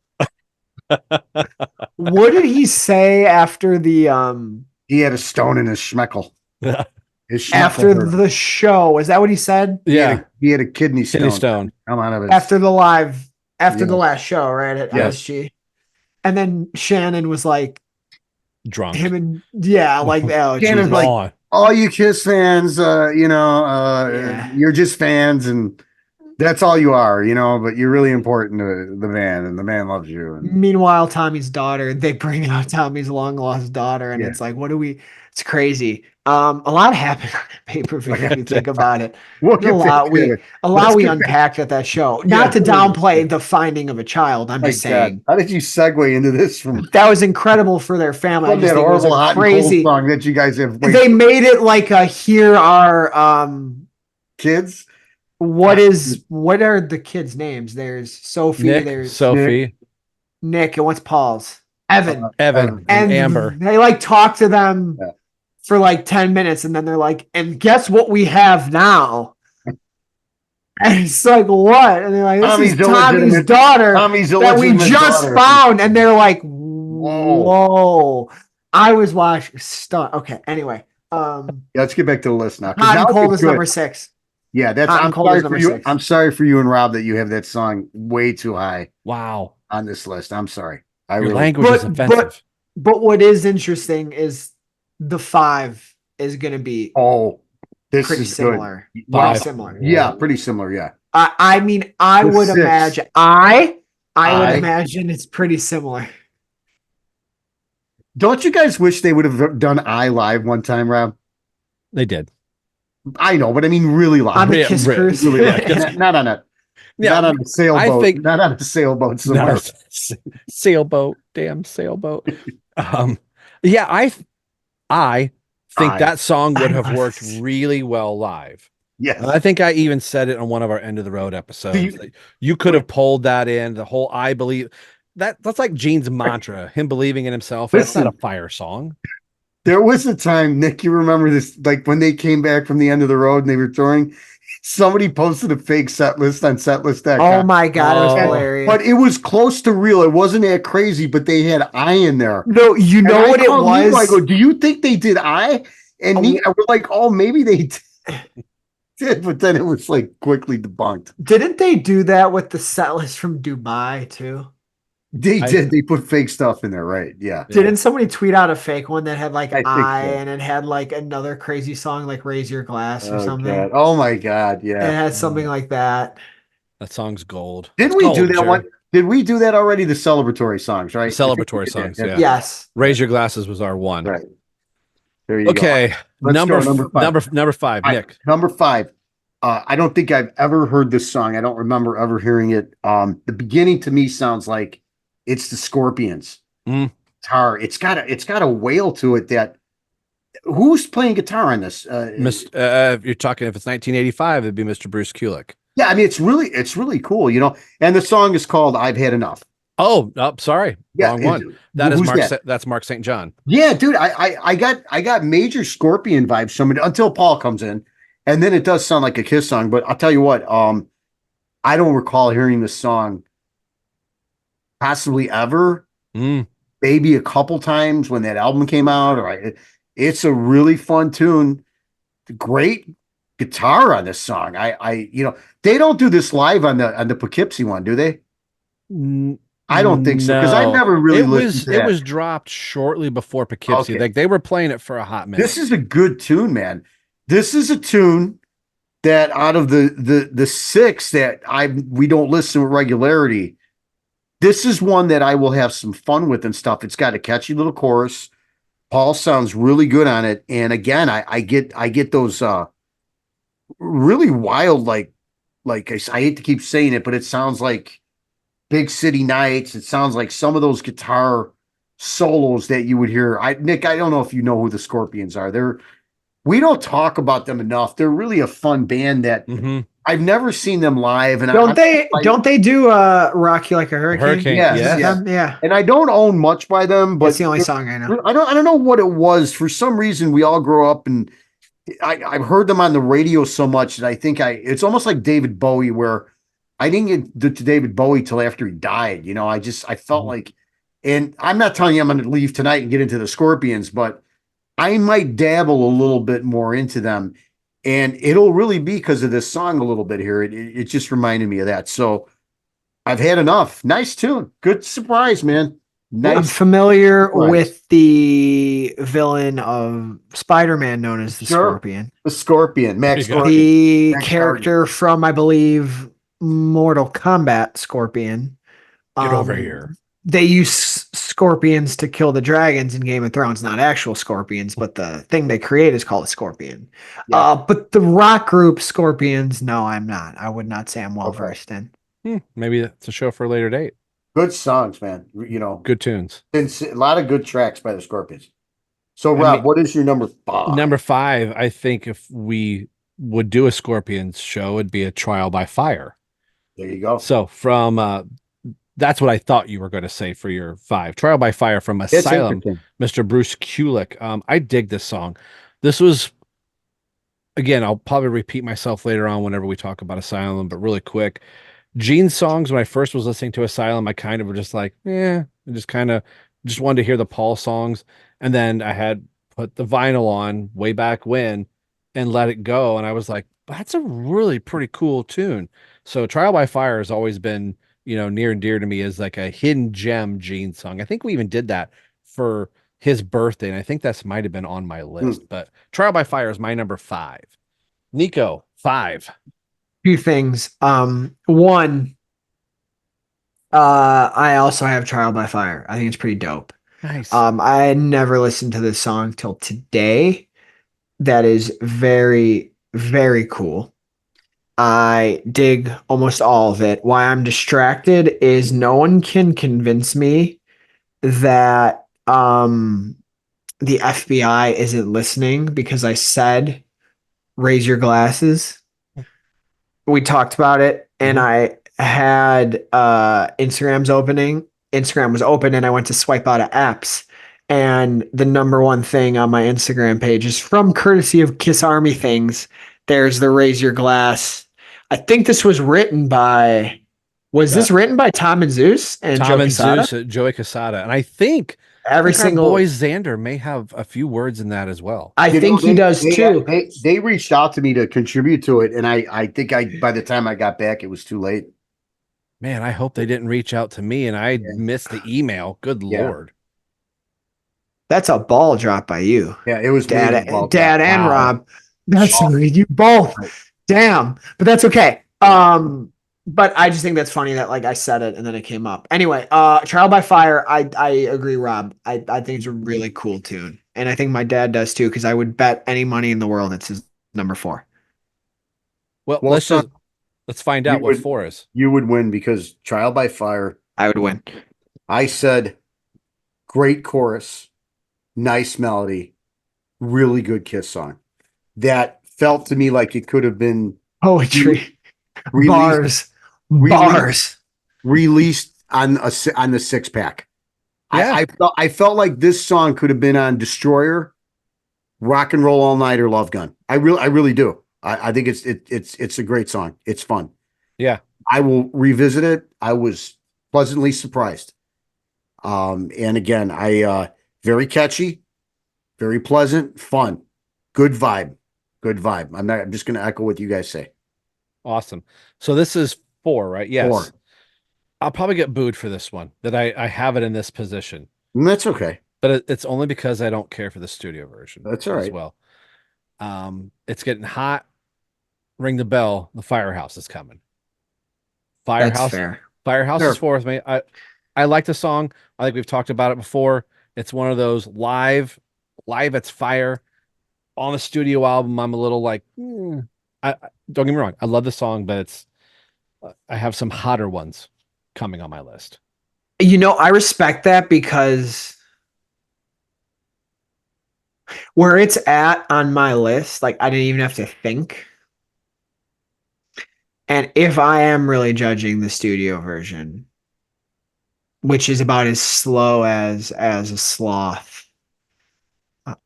What did he say after the He had a stone in his schmeckle. His schmeckle after hurt him. the show? Is that what he said? Yeah. He had a kidney stone. Kidney stone. Come out of his. After the Yes. last show, right, at Yes. MSG. And then Shannon was like Drunk. him and like oh, Shannon's Jesus. like, Gone. all you Kiss fans, Yeah. you're just fans, and that's all you are, but you're really important to the band, and the band loves you. And Meanwhile, Tommy's daughter, they bring out Tommy's long lost daughter, and Yeah. it's like, it's crazy. A lot happened on that pay-per-view if you think about it. we'll There's a lot we Let's get back- unpacked at that show. Yeah, Not to totally. downplay the finding of a child. I'm My just God, saying how did you segue into this from that was incredible for their family. I just that think it was horrible a hot crazy. and cold song that you guys have? They made it like a here are kids. what are the kids' names? There's Sophie, Nick, there's Sophie, Nick, and what's Paul's? Evan. Evan, and Amber. They like talk to them Yeah. for like 10 minutes, and then they're like, and guess what we have now? And it's like, what? And they're like, this Tommy's is Tommy's illegitimate- daughter Tommy's that we illegitimate just daughter. found. And they're like, whoa. I was watching stuff. Okay, anyway. Yeah, let's get back to the list now. 'cause Hot now and it's Cold is good. number 6. Yeah, that's. Hot and I'm Cold sorry is for number you. 6. I'm sorry for you and Rob that you have that song way too high Wow. on this list. I'm sorry. Your language is offensive. But what is interesting is the 5 is going to be This pretty is similar. good. Pretty Five. similar. Yeah, pretty similar. Yeah. I mean, I The would 6. imagine. I I- would imagine it's pretty similar. Don't you guys wish they would have done I live one time, Rob? They did. I know, but I mean really live. On the Yeah, Kiss right. Cruise. Really live. Not on a. Yeah, not on a sailboat. think- not on a sailboat somewhere. Not a sailboat, damn sailboat. Yeah, I think that song would have worked really well live. Yes. And I think I even said it on one of our end of the road episodes. You could have pulled that in, the whole I believe. That's like Gene's mantra, him believing in himself. That's not a fire song. There was a time, Nick, you remember this, like when they came back from the end of the road and they were touring, somebody posted a fake set list on setlist.com. Oh my God, it was Oh. hilarious. But it was close to real. It wasn't that crazy, but they had I in there. No, you And know I what it called was? Nico, I go, do you think they did I? And we're like, oh, maybe they did, but then it was like quickly debunked. Didn't they do that with the set list from Dubai too? They did. They put fake stuff in there, right? Yeah. Didn't somebody tweet out a fake one that had like I think I so. and it had like another crazy song like Raise Your Glass or Oh, something? God. Oh my God. It Yeah. had something like that. That song's gold. Did It's we gold, do that Jerry. one? Did we do that already? The celebratory songs, right? Celebratory songs, yeah. Yes. Raise Your Glasses was our one. Right. There you go. Okay, Let's number go, number five. number 5, Nick. Number 5. I don't think I've ever heard this song. I don't remember ever hearing it. The beginning to me sounds like it's the Scorpions. Guitar. It's got a wail to it that. Who's playing guitar on this? If you're talking, if it's 1985, it'd be Mr. Bruce Kulick. Yeah, I mean it's really cool, And the song is called "I've Had Enough." Oh, sorry, wrong one. That is who's Mark. that? That's Mark St. John. Yeah, dude, I got major Scorpion vibes from it until Paul comes in, and then it does sound like a Kiss song. But I'll tell you what, I don't recall hearing this song possibly ever. Maybe a couple times when that album came out. It's a really fun tune. Great guitar on this song. They don't do this live on the Poughkeepsie one, do they? I don't think so, because I never really listened to that. It was dropped shortly before Poughkeepsie. Okay. Like they were playing it for a hot minute. This is a good tune, man. This is a tune that out of the 6 that we don't listen with regularity, this is one that I will have some fun with and stuff. It's got a catchy little chorus. Paul sounds really good on it, and again, I get those really wild, like I hate to keep saying it, but it sounds like Big City Nights. It sounds like some of those guitar solos that you would hear. Nick, I don't know if you know who the Scorpions are. We don't talk about them enough. They're really a fun band that I've never seen them live, and Don't they do Rock You Like a Hurricane? Hurricane, Yes, yes. yeah. Yeah. And I don't own much by them, but That's the only song I know. I don't know what it was. For some reason, we all grow up and I've heard them on the radio so much that I think it's almost like David Bowie, where I didn't get to David Bowie till after he died. You know, I felt like, and I'm not telling you I'm going to leave tonight and get into the Scorpions, but I might dabble a little bit more into them. And it'll really be because of this song a little bit here. It just reminded me of that. So I've had enough. Nice tune. Good surprise, man. Nice. I'm familiar with the villain of Spider-Man known as the Scorpion. The Scorpion, Max Scorpion. The character from, I believe, Mortal Kombat Scorpion. Get over here. They use scorpions to kill the dragons in Game of Thrones, not actual scorpions, but the thing they create is called a scorpion. Yeah. But the rock group Scorpions, no, I'm not. I would not say I'm well versed in. Maybe that's a show for a later date. Good songs, man. You know, good tunes. A lot of good tracks by the Scorpions. So, Rob, what is your number 5? Number 5, I think if we would do a Scorpions show, it'd be a Trial by Fire. There you go. So from that's what I thought you were going to say for your 5. Trial by Fire from Asylum, Mr. Bruce Kulick. I dig this song. This was, again, I'll probably repeat myself later on whenever we talk about Asylum, but really quick. Gene's songs, when I first was listening to Asylum, I kind of were just like, I just wanted to hear the Paul songs. And then I had put the vinyl on way back when and let it go. And I was like, that's a really pretty cool tune. So Trial by Fire has always been, near and dear to me as like a hidden gem Gene song. I think we even did that for his birthday. And I think that's might've been on my list, but Trial by Fire is my number 5. Nico, 5. 2 things. One, I also have Trial by Fire. I think it's pretty dope. Nice. I had never listened to this song till today. That is very, very cool. I dig almost all of it. Why I'm distracted is no one can convince me that the FBI isn't listening because I said raise your glasses. We talked about it, and I had Instagram was open, and I went to swipe out of apps, and the number 1 thing on my Instagram page is from courtesy of Kiss Army Things. There's the raise your glass. I think this was written by this written by Tom and Zeus and Joey Casada, and I think every single boy Xander may have a few words in that as well. I think he does too. They reached out to me to contribute to it, and I think by the time I got back, it was too late. Man, I hope they didn't reach out to me and I missed the email. Good Lord. That's a ball drop by you. Yeah, it was Dad and Rob. That's you both. Damn, but that's okay. But I just think that's funny that I said it and then it came up. Anyway, Trial by Fire, I agree, Rob. I think it's a really cool tune. And I think my dad does too, because I would bet any money in the world it's his number 4. Well, let's find out what 4 is. You would win because Trial by Fire. I would win. I said great chorus, nice melody, really good Kiss song. That felt to me like it could have been poetry. Bars. Released on the 6-pack. Yeah. I felt like this song could have been on Destroyer, Rock and Roll All Night, or Love Gun. I really do. I think it's a great song. It's fun. Yeah. I will revisit it. I was pleasantly surprised. And again, very catchy, very pleasant, fun, good vibe. I'm just going to echo what you guys say. Awesome. So this is 4, right? Yes. 4. I'll probably get booed for this one, that I have it in this position. And that's okay. But it's only because I don't care for the studio version. That's all right. As well. It's getting hot. Ring the bell. The Firehouse is coming. Firehouse. That's fair. Firehouse is 4 with me. I like the song. I think we've talked about it before. It's one of those live. It's fire. On the studio album, I'm a little like, don't get me wrong. I love the song, but I have some hotter ones coming on my list. I respect that because where it's at on my list, I didn't even have to think. And if I am really judging the studio version, which is about as slow as a sloth,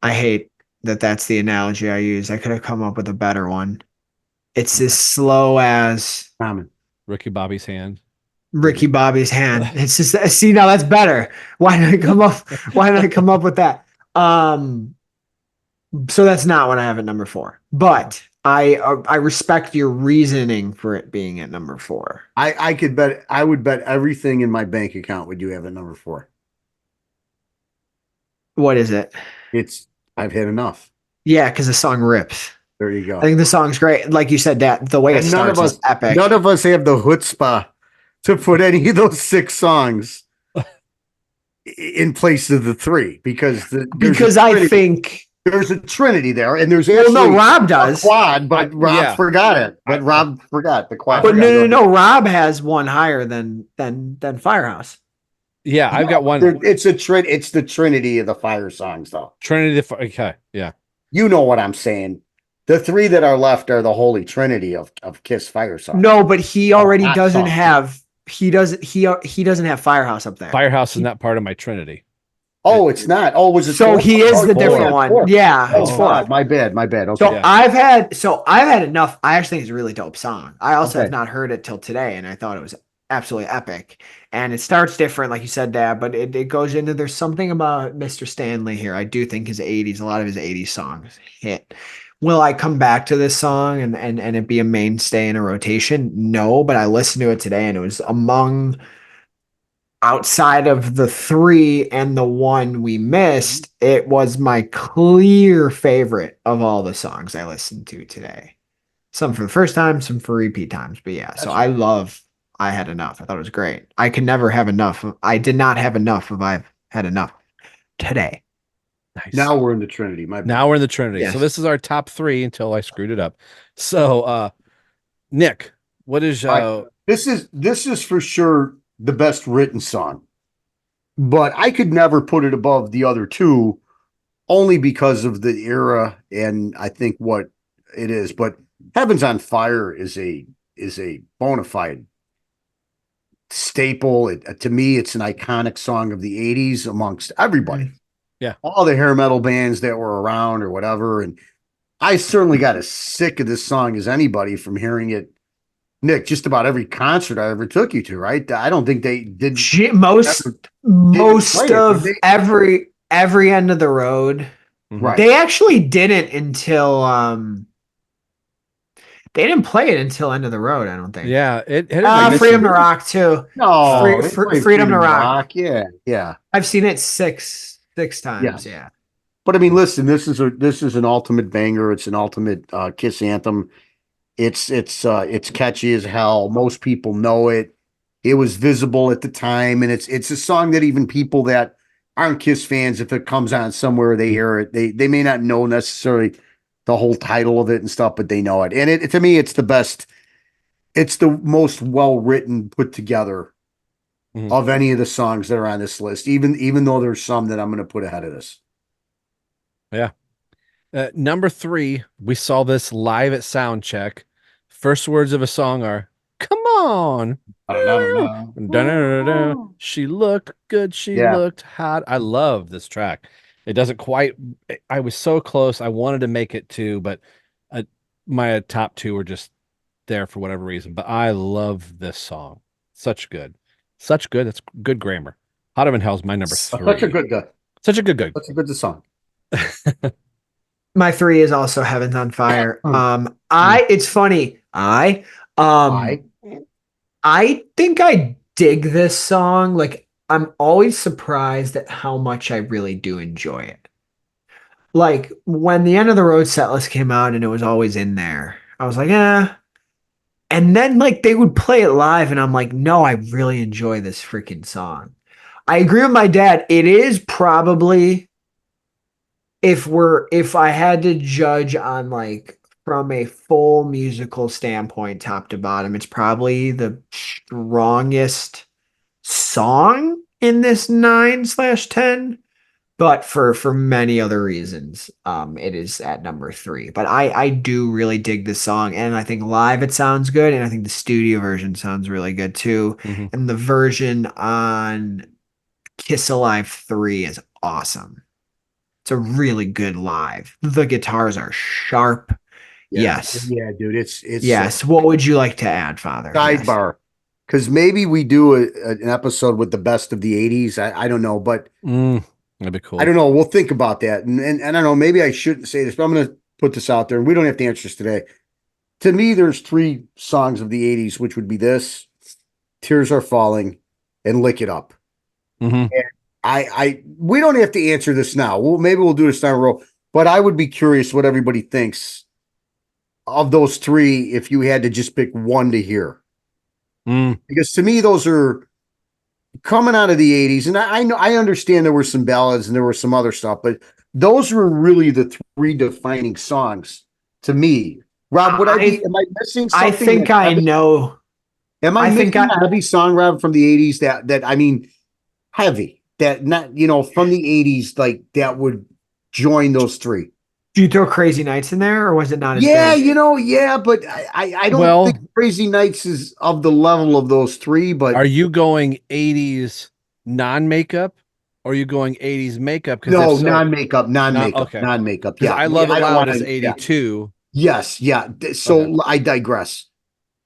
I hate that that's the analogy I use. I could have come up with a better one. It's as slow as Common. Ricky Bobby's hand. Ricky Bobby's hand. It's just, see, now that's better. Why did I come up? Why did I come up with that? So that's not what I have at number 4. But I respect your reasoning for it being at number 4. I would bet everything in my bank account would you have at number 4. What is it? It's I've had enough. Yeah, because the song rips. There you go. I think the song's great. Like you said, that the way it And none starts of is us, epic. none of us have the chutzpah to put any of those 6 songs in place of the 3 because I think there's a trinity there, and there's well, actually no, Rob does. a quad, but Rob Yeah. forgot it. But Rob forgot the quad. But no, Rob has one higher than Firehouse. Yeah, I've got one. It's the trinity of the fire songs, though. Trinity. Okay, yeah. You know what I'm saying. The 3 that are left are the holy trinity of Kiss fire songs. No, but he already Not doesn't songs. have. He doesn't have Firehouse up there. Firehouse is not part of my Trinity. Oh, it's not. Oh, was it? So 4? he is Oh, the it's different 4. one. 4. Yeah, Oh, it's 4. My bad. Okay. So Yeah. I've had enough. I actually think it's a really dope song. I also Okay. have not heard it till today, and I thought it was absolutely epic. And it starts different, like you said, Dad, but it goes into there's something about Mr. Stanley here. I do think a lot of his 80s songs hit. Will I come back to this song and it be a mainstay in a rotation? No, but I listened to it today and it was outside of the 3 and the 1 we missed, it was my clear favorite of all the songs I listened to today. Some for the first time, some for repeat times. But yeah, so I Had Enough. I thought it was great. I can never have enough. I did not have enough of I've Had Enough today. Nice. Now we're in the trinity. My bad. Now we're in the Trinity. Yes. So this is our top 3 until I screwed it up. So, Nick, what is This is for sure the best written song, but I could never put it above the other 2, only because of the era and I think what it is. But Heaven's on Fire is a bona fide staple. To me, it's an iconic song of the 80s amongst everybody. Yeah. All the hair metal bands that were around or whatever. And I certainly got as sick of this song as anybody from hearing it. Nick, just about every concert I ever took you to, right? I don't think they did. Most play it, of did they? every end of the road. Right. They actually didn't until they didn't play it until End of the Road, I don't think. Yeah, it Freedom to Rock too. No, they played Freedom to Rock. Yeah. I've seen it six times. Yeah. Yeah. But I mean, listen, this is an ultimate banger. It's an ultimate Kiss anthem. It's catchy as hell. Most people know it. It was visible at the time, and it's a song that even people that aren't Kiss fans, if it comes on somewhere, they hear it. They may not know necessarily the whole title of it and stuff, but they know it. And to me, it's the best. It's the most well written, put together of any of the songs that are on this list. Even though there's some that I'm going to put ahead of this. Yeah. Number 3, we saw this live at Soundcheck. First words of a song are, "Come on." She looked good. She looked hot. I love this track. It doesn't quite. I was so close. I wanted to make it 2, but my top 2 were just there for whatever reason. But I love this song. Such good. That's good grammar. Hotter Than Hell's my number 3. Such a good guy. Such a good. That's a good song. My 3 is also Heaven's on Fire. It's funny. I think I dig this song. Like, I'm always surprised at how much I really do enjoy it. Like, when the End of the Road set list came out and it was always in there, I was like, eh. And then, like, they would play it live, and I'm like, no, I really enjoy this freaking song. I agree with my dad. It is probably, if I had to judge on, like, from a full musical standpoint, top to bottom, it's probably the strongest song in this 9/10. but for many other reasons, it is at number 3. But I do really dig this song, and I think live it sounds good, and I think the studio version sounds really good too. Mhm. And the version on Kiss Alive 3 is awesome. It's a really good live. The guitars are sharp. Yes. Yeah, dude. It's Yes. What would you like to add, Father? Yes. sidebar. Because maybe we do an episode with the best of the 80s. I don't know, but That'd be cool. I don't know. We'll think about that. And I don't know, maybe I shouldn't say this, but I'm going to put this out there, and we don't have to answer this today. To me, there's 3 songs of the 80s, which would be this, Tears Are Falling, and Lick It Up. Mhm. We don't have to answer this now. Maybe we'll do this down the road, but I would be curious what everybody thinks of those 3 if you had to just pick one to hear. Because to me, those are coming out of the 80s. And I know, I understand there were some ballads and there was some other stuff, but those were really the 3 defining songs to me. Rob, am I missing something? I think I know. Am I missing a heavy song, Rob, from the 80s that I mean, heavy, that not, from the 80s, like that would join those 3? Do you throw Crazy Nights in there, or was it not as Yeah, big? but I don't think Crazy Nights is of the level of those 3, but are you going 80s non-makeup, or are you going 80s makeup? No, non-makeup. Okay. Non-makeup. Yeah. I Love It Loud is 82. Yes, yeah. So Okay. I digress.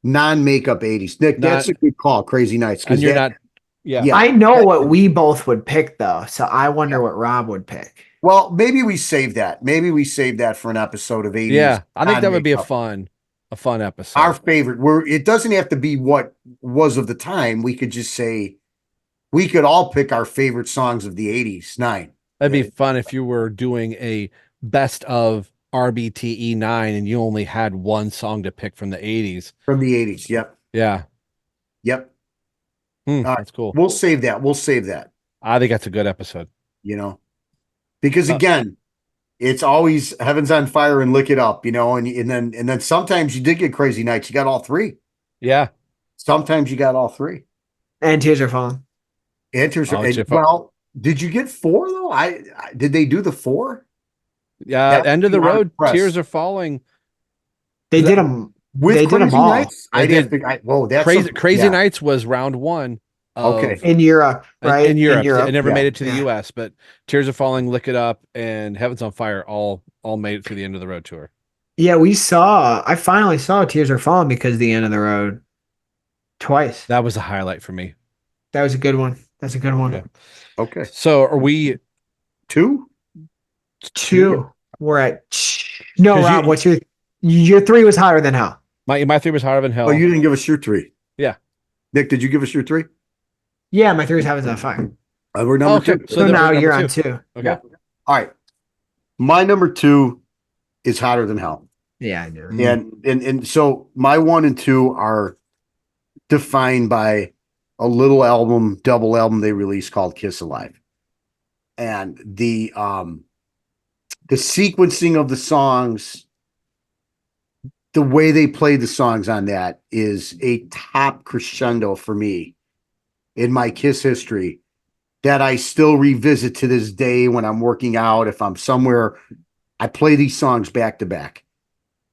Non-makeup 80s. Nick, that's a good call, Crazy Nights. And you're not, yeah. I know what we both would pick, though, so I wonder what Rob would pick. Well, maybe we save that. Maybe we save that for an episode of 80s. Yeah, I think that would be a fun episode. Our favorite. It doesn't have to be what was of the time. We could just say we could all pick our favorite songs of the 80s. 9. That'd be fun if you were doing a best of RBTE 9 and you only had one song to pick from the 80s. From the 80s. Yep. Yeah. Yep. That's cool. We'll save that. I think that's a good episode. Because again, it's always Heaven's on Fire and Lick It Up, and then sometimes you did get Crazy Nights. You got all 3. Yeah. Sometimes you got all 3. And Tears Are Falling. Well, did you get 4 though? Did they do the 4? Yeah. End of the Road. Tears Are Falling. They did them with Crazy Nights. That's Crazy Nights was round 1. In Europe, right? In Europe. It never made it to the US, but Tears Are Falling, Lick It Up, and Heaven's on Fire all made it through the End of the Road tour. Yeah, I finally saw Tears Are Falling because of the End of the Road twice. That was a highlight for me. That was a good one. That's a good one. Yeah. Okay. So are we 2? 2. We're at no, Rob, what's your 3 was higher than hell. My 3 was higher than hell. Oh, you didn't give us your 3. Yeah. Nick, did you give us your 3? Yeah, my 3 is Heaven's on Fire. We're number 2. So now you're on 2. Okay. Yeah. All right. My number 2 is Hotter Than Hell. Yeah, I know. And so my 1 and 2 are defined by a little double album they released called Kiss Alive. And the sequencing of the songs, the way they played the songs on that is a top crescendo for me in my Kiss history that I still revisit to this day when I'm working out. If I'm somewhere, I play these songs back to back.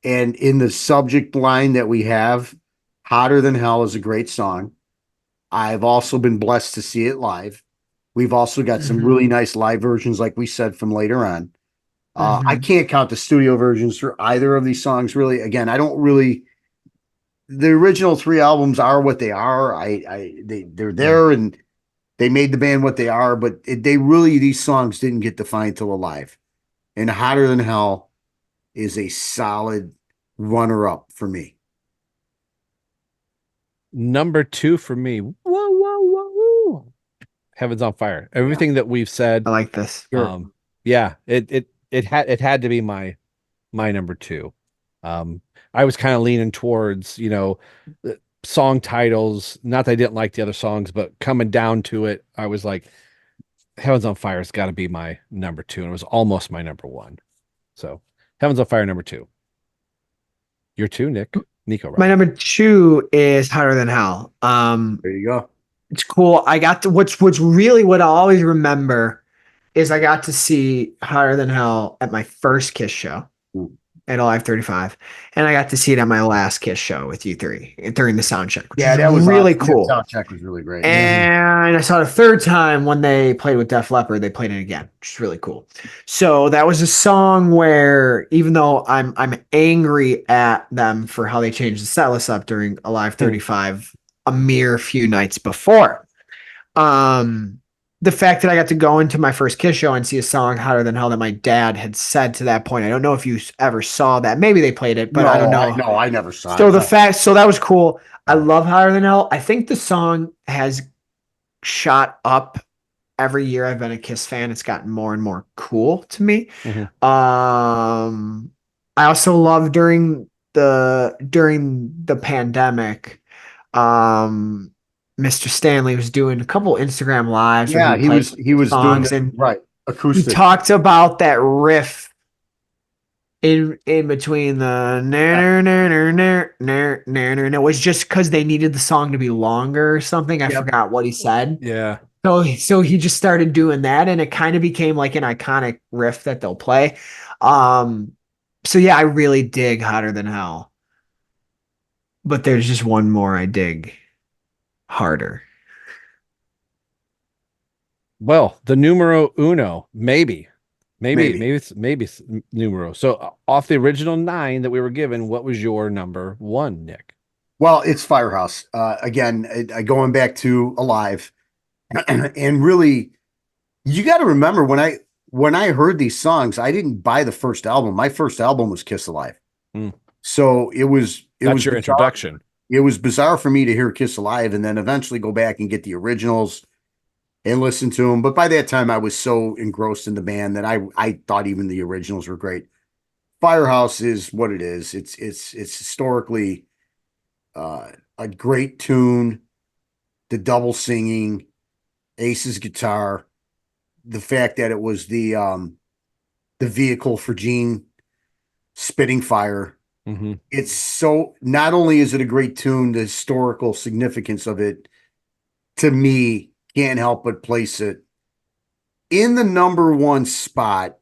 And in the subject line that we have, Hotter Than Hell is a great song. I've also been blessed to see it live. We've also got some really nice live versions, like we said, from later on. I can't count the studio versions for either of these songs, really. Again, the original 3 albums are what they are. They're there and they made the band what they are, but these songs didn't get defined till Alive. And Hotter Than Hell is a solid runner-up for me. Number 2 for me. Whoa. Heaven's on Fire. Everything that we've said. I like this. Yeah, it had to be my number 2. I was kind of leaning towards, song titles. Not that I didn't like the other songs, but coming down to it, I was like, Heaven's on Fire has got to be my number 2, and it was almost my number 1. So Heaven's on Fire, number 2. Your 2, Nico. Right? My number 2 is Hotter Than Hell. There you go. It's cool. I got to what's really what I always remember is I got to see Hotter Than Hell at my first Kiss show at Alive 35, and I got to see it at my last Kiss show with you three during the sound check, which that was was really awesome. cool. The sound check was really great. And I saw it a third time when they played with Def Leppard. They played it again, which is really cool. So that was a song where, even though I'm angry at them for how they changed the set list up during Alive 35 a mere few nights before, the fact that I got to go into my first Kiss show and see a song Hotter Than Hell that my dad had said to that point. I don't know if you ever saw that. Maybe they played it, but I don't know. No, I never saw So it. so that was cool. I love Hotter Than Hell. I think the song has shot up every year I've been a Kiss fan. It's gotten more and more cool to me. I also love during the pandemic, Mr. Stanley was doing a couple Instagram lives. Yeah, he was doing and right acoustic. He talked about that riff in between the it was just because they needed the song to be longer or something. I forgot what he said. Yeah. So he just started doing that, and it kind of became like an iconic riff that they'll play. So yeah, I really dig Hotter Than Hell. But there's just one more I dig harder. Well, the numero uno, maybe it's numero. So off the original 9 that we were given, what was your number 1, Nick? Well, it's Firehouse. Again, going back to Alive, and really, you got to remember when I heard these songs, I didn't buy the first album. My first album was Kiss Alive. So it was your bizarre. introduction. It was bizarre for me to hear Kiss Alive and then eventually go back and get the originals and listen to them. But by that time, I was so engrossed in the band that I thought even the originals were great. Firehouse is what it is. It's historically a great tune. The double singing, Ace's guitar, the fact that it was the vehicle for Gene spitting fire. It's so, not only is it a great tune, the historical significance of it, to me, can't help but place it in the number 1 spot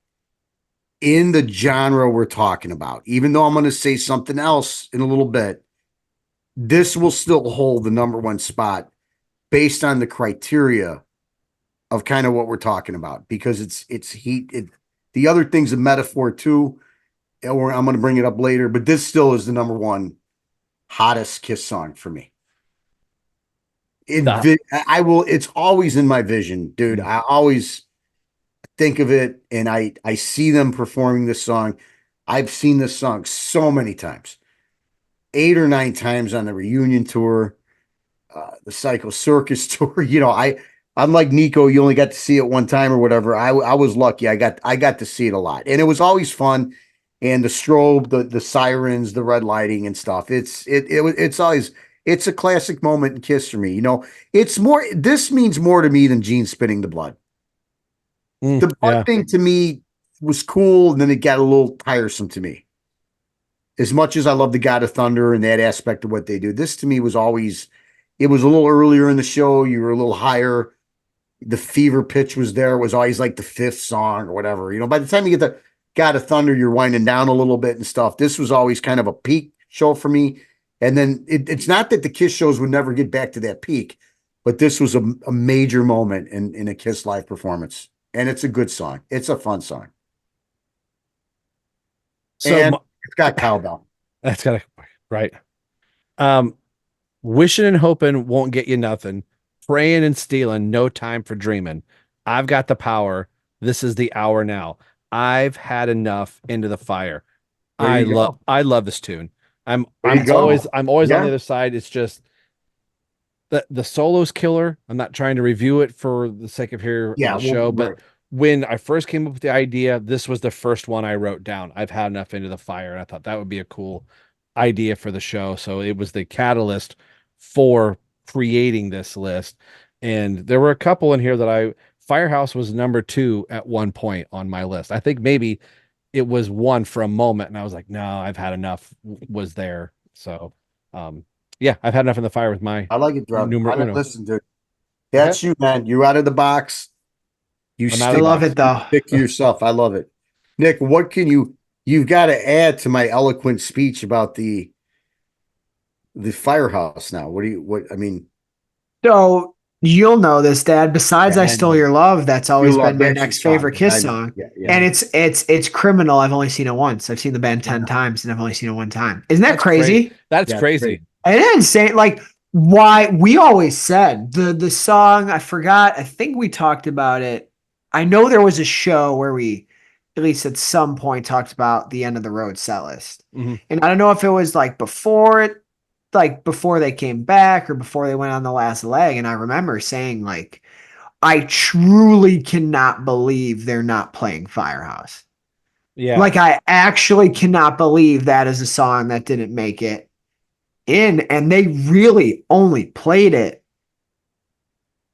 in the genre we're talking about. Even though I'm going to say something else in a little bit, this will still hold the number 1 spot based on the criteria of kind of what we're talking about, because the other thing's a metaphor too, or I'm going to bring it up later, but this still is the number 1 hottest Kiss song for me. It's always in my vision, dude. I always think of it, and I see them performing this song. I've seen this song so many times, 8 or 9 times on the reunion tour, the Psycho Circus tour. You know, I'm like Nico, you only got to see it one time or whatever. I was lucky. I got to see it a lot, and it was always fun. And the strobe, the sirens, the red lighting and stuff. It's always, it's a classic moment in Kiss for me. You know, this means more to me than Gene spitting the blood. The blood thing to me was cool, and then it got a little tiresome to me. As much as I love the God of Thunder and that aspect of what they do, this to me was always, it was a little earlier in the show. You were a little higher. The fever pitch was there. It was always like the 5th song or whatever. You know, by the time you get the God of Thunder, you're winding down a little bit and stuff. This was always kind of a peak show for me. And then it's not that the Kiss shows would never get back to that peak, but this was a major moment in a Kiss live performance. And it's a good song. It's a fun song. So and it's got cowbell. That's got right. Wishing and hoping won't get you nothing. Praying and stealing, no time for dreaming. I've got the power. This is the hour now. I've had enough. Into the fire. I love this tune. I'm always on the other side. It's just the solo's killer. I'm not trying to review it for the sake of the show, but when I first came up with the idea, this was the first one I wrote down. I've had enough. Into the fire. And I thought that would be a cool idea for the show. So it was the catalyst for creating this list. And there were a couple in here that Firehouse was number 2 at one point on my list. I think maybe it was 1 for a moment, and I was like, no, I've had enough was there. So, yeah, I've had enough in the fire with my. I like it, bro. Listen, dude, that's you, man. You out of the box. You I'm out I of the love box. it though. stick to yourself. I love it. Nick, what can you've got to add to my eloquent speech about the firehouse now? What I mean, So you'll know this, Dad. Besides yeah, I I Stole know. Your Love, that's You always love been my that's your next song. favorite Yeah, I Kiss know. song. Yeah, And yeah. it's criminal. I've only seen it once. I've seen the band 10 Yeah. times and I've only seen it one time. Isn't that That's great. crazy? That's Yeah, crazy. great. And it's insane. Like why we always said the song, I forgot, I think we talked about it. I know there was a show where we at least at some point talked about the End of the Road set list. Mhm. And I don't know if it was like before it, like before they came back or before they went on the last leg. And I remember saying, like, I truly cannot believe they're not playing Firehouse. Yeah. Like, I actually cannot believe that is a song that didn't make it in. And they really only played it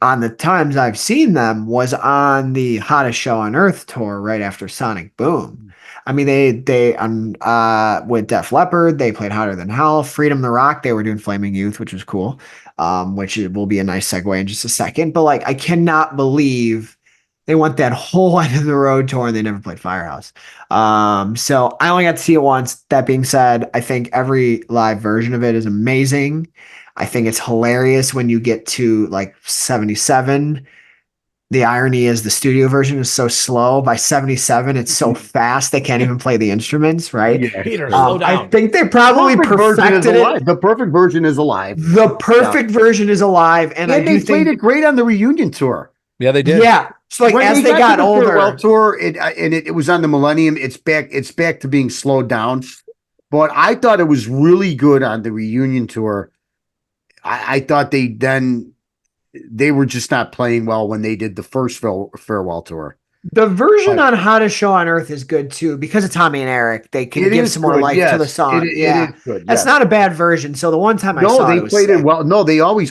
on the times I've seen them was on the Hottest Show on Earth tour right after Sonic Boom. I mean, they with Def Leppard, they played Hotter Than Hell. Freedom the Rock, they were doing Flaming Youth, which was cool. Which will be a nice segue in just a second. But like, I cannot believe they went that whole End of the Road tour and they never played Firehouse. So I only got to see it once. That being said, I think every live version of it is amazing. I think it's hilarious when you get to like 77. The irony is the studio version is so slow. By 77, it's so fast they can't even play the instruments, right? Yeah, Peter, great. slow I down. think they probably Perfect version is perfected alive. it. The perfect version is alive. The perfect version is alive, and I And do they played think, it great on the reunion tour. Yeah, they did. yeah. So like When as they got got to the farewell older, tour, it was on the Millennium. It's back to being slowed down. But I thought it was really good on the reunion tour. I thought they were just not playing well when they did the first farewell tour. the version But on Hottest Show on Earth is good too because of Tommy and Eric. They can it give is some more good. life to the Yes, song. it Yeah, is good. that's Yes. not a bad version. So the one time I No, saw they it was played it sick. well. No, they always.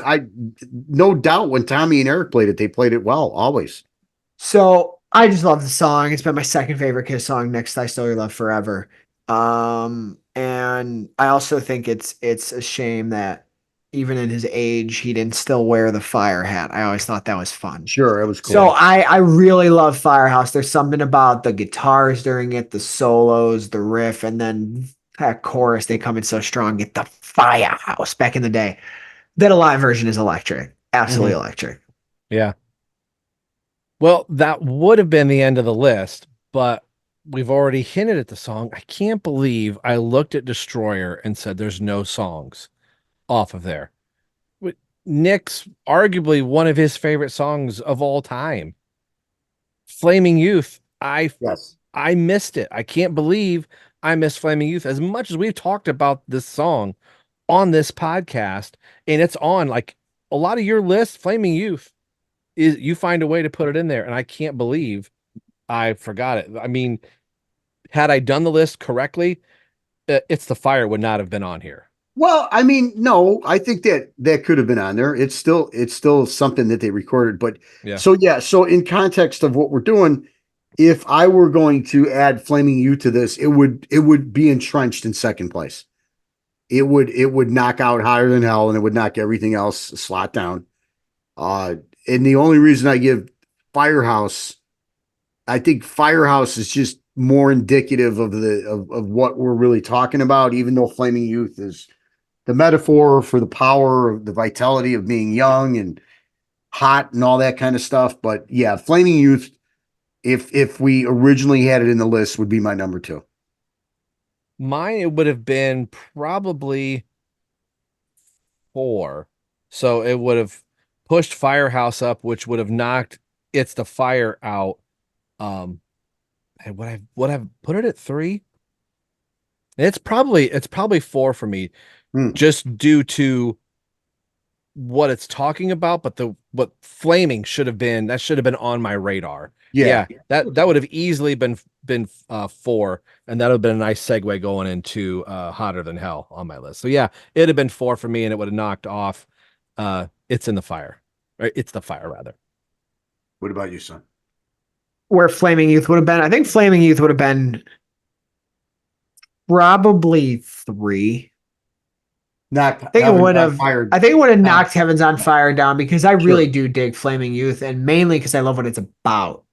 No doubt when Tommy and Eric played it, they played it well. Always. So I just love the song. It's been my second favorite Kiss song next to I Stole Your Love Forever. And I also think it's a shame that even in his age, he didn't still wear the fire hat. I always thought that was fun. Sure, it was cool. So I really love Firehouse. There's something about the guitars during it, the solos, the riff, and then that chorus, they come in so strong. Get the Firehouse back in the day. That a live version is electric. Absolutely electric. Yeah. Well, that would have been the end of the list, but we've already hinted at the song. I can't believe I looked at Destroyer and said there's no songs off of there. Nick's arguably one of his favorite songs of all time. Flaming Youth. Yes. I missed it. I can't believe I missed Flaming Youth as much as we've talked about this song on this podcast, and it's on like a lot of your lists. Flaming Youth is, you find a way to put it in there, and I can't believe I forgot it. I mean, had I done the list correctly, It's the Fire would not have been on here. Well, I mean, no, I think that could have been on there. It's still something that they recorded. But Yeah. So in context of what we're doing, if I were going to add Flaming You to this, it would be entrenched in second place. It would knock out Higher Than Hell, and it would knock everything else a slot down. And the only reason I give Firehouse, I think Firehouse is just more indicative of of what we're really talking about, even though Flaming Youth is the metaphor for the power of the vitality of being young and hot and all that kind of stuff. But yeah, Flaming Youth, if we originally had it in the list, would be my number 2. Mine, it would have been probably 4. So it would have pushed Firehouse up, which would have knocked It's the Fire out. And would have put it at 3? It's probably 4 for me, just due to what it's talking about. But what Flaming should have been on my radar. Yeah, that would have easily been 4, and that would have been a nice segue going into Hotter Than Hell on my list. So yeah, it'd have been 4 for me, and it would have knocked off It's in the Fire, or It's the Fire rather. What about you, son? Where Flaming Youth would have been, I think Flaming Youth would have been probably 3. I think it would have knocked Heaven's on Fire down because I really do dig Flaming Youth, and mainly because I love what it's about.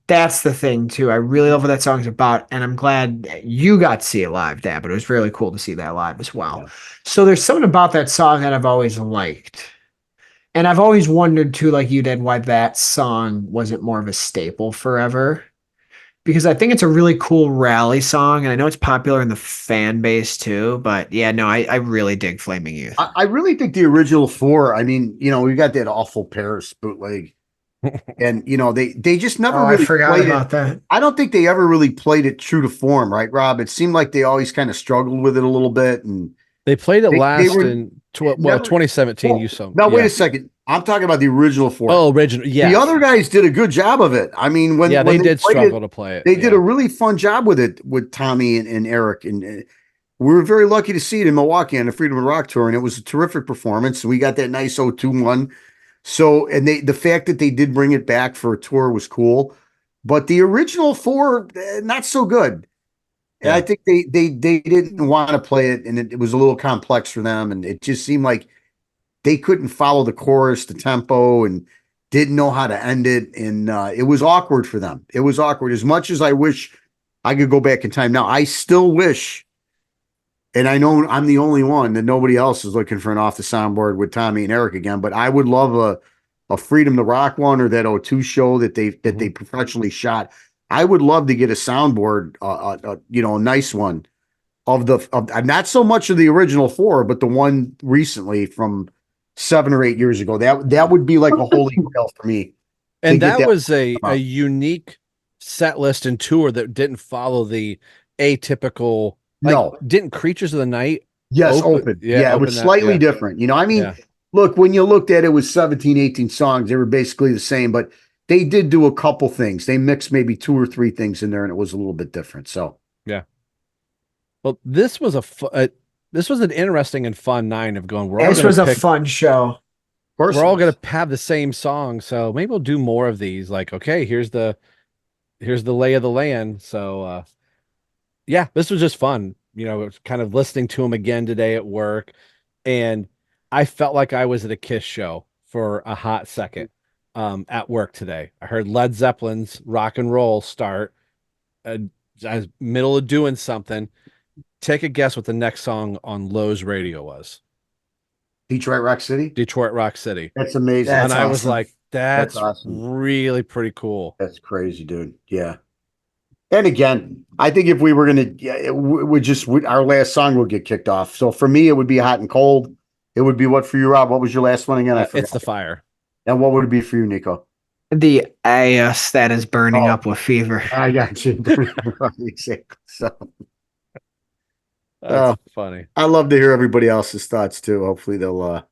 That's the thing too. I really love what that song's about, and I'm glad you got to see it live, Dad. But it was really cool to see that live as well. Yeah. So there's something about that song that I've always liked, and I've always wondered too, like you did, why that song wasn't more of a staple forever. Because I think it's a really cool rally song, and I know it's popular in the fan base too. But yeah, no, I really dig Flaming Youth. I really think the original four, I mean, we got that awful Paris bootleg. And they just never Oh, I really forgot played about it. that. I don't think they ever really played it true to form, right, Rob? It seemed like they always kind of struggled with it a little bit, and They played it they last were in never. 2017. You Well, saw, now wait yeah. a second. I'm talking about the original four. Oh, original. The Yes. other guys did a good job of it. I mean, Yeah, when they they did played struggle it, to play it. they did Yeah. a really fun job with it with Tommy and Eric, and we were very lucky to see it in Milwaukee on the Freedom of Rock tour, and it was a terrific performance. We got that nice 0-2-1. So, and the fact that they did bring it back for a tour was cool, but the original four, not so good. And I Yeah. think they didn't want to play it, and it was a little complex for them, and it just seemed like they couldn't follow the chorus, the tempo, and didn't know how to end it, and it was awkward for them. It was awkward. As much as I wish I could go back in time now, I still wish, and I know I'm the only one that nobody else is looking for an off the soundboard with Tommy and Eric again, but I would love a Freedom to Rock one, or that O2 show that they professionally shot. I would love to get a soundboard, a nice one of not so much of the original four, but the one recently from 7 or 8 years ago. That would be like a holy grail for me. And get that was a out. unique set list and tour that didn't follow the atypical, like, No. didn't Creatures of the Night Yes, open. Yeah, it was slightly different. I mean, Yeah. look, when you looked at it with 17, 18 songs, they were basically the same, but they did do a couple things. They mixed maybe 2 or 3 things in there, and it was a little bit different. So, Yeah. Well, this was this was an interesting and fun night of going. This was a fun show. We're all going to have the same song, so maybe we'll do more of these. Like, okay, here's the lay of the land. So, yeah, this was just fun. Kind of listening to them again today at work, and I felt like I was at a Kiss show for a hot second. At work today, I heard Led Zeppelin's "Rock and Roll" start. I was middle of doing something. Take a guess what the next song on Lowe's radio was. Detroit Rock City. Detroit Rock City. That's amazing. And I was like, that's awesome. really pretty cool. That's crazy, dude. Yeah. And again, I think if we were going to, our last song would get kicked off. So for me, it would be Hot and Cold. It would be what for you, Rob? What was your last one again? I forgot. It's The Fire. And what would it be for you, Nico? The ass that is burning up with fever. I got you. Exactly. So. That's funny. I love to hear everybody else's thoughts too. Hopefully they'll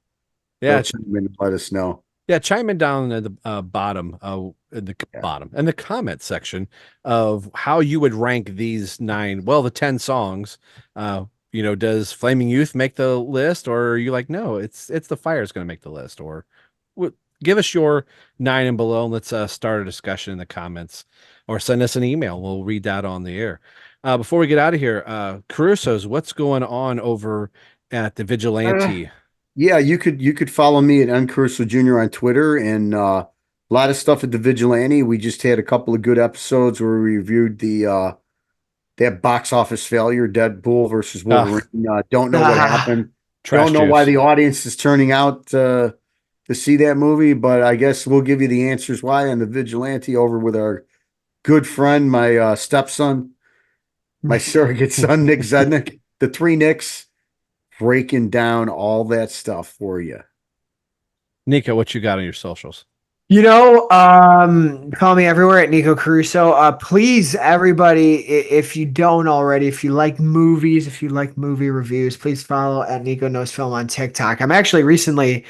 yeah, chime in and let us know. Yeah, chime in down at the bottom, bottom in the comment section of how you would rank these 9. Well, the 10 songs. Does Flaming Youth make the list, or are you like, no, it's The Fire is going to make the list, or give us your 9 and below, and let's start a discussion in the comments, or send us an email. We'll read that on the air. Before we get out of here, Caruso's, what's going on over at the Vigilante? Yeah, you could follow me at Caruso Jr. on Twitter, and a lot of stuff at the Vigilante. We just had a couple of good episodes where we reviewed that box office failure, Deadpool versus Wolverine. Don't know what happened. Don't know why the audience is turning out to see that movie, but I guess we'll give you the answers why on the Vigilante over with our good friend, my stepson, my surrogate son, Nick Zednick, the 3 Nicks, breaking down all that stuff for you. Nico, what you got on your socials? Follow me everywhere at Nico Caruso. Please, everybody, if you don't already, if you like movies, if you like movie reviews, please follow at Nico Knows Film on TikTok. I'm actually recently,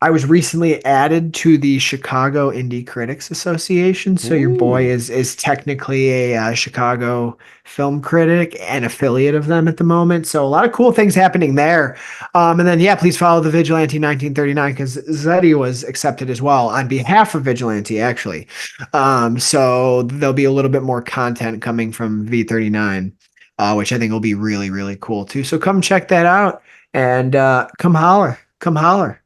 I was recently added to the Chicago Indie Critics Association. So your boy is technically a Chicago film critic and affiliate of them at the moment. So a lot of cool things happening there. And then, yeah, please follow the Vigilante 1939 because Zeddy was accepted as well on behalf of Vigilante, actually. So there'll be a little bit more content coming from V39, which I think will be really, really cool too. So come check that out and come holler. Come holler.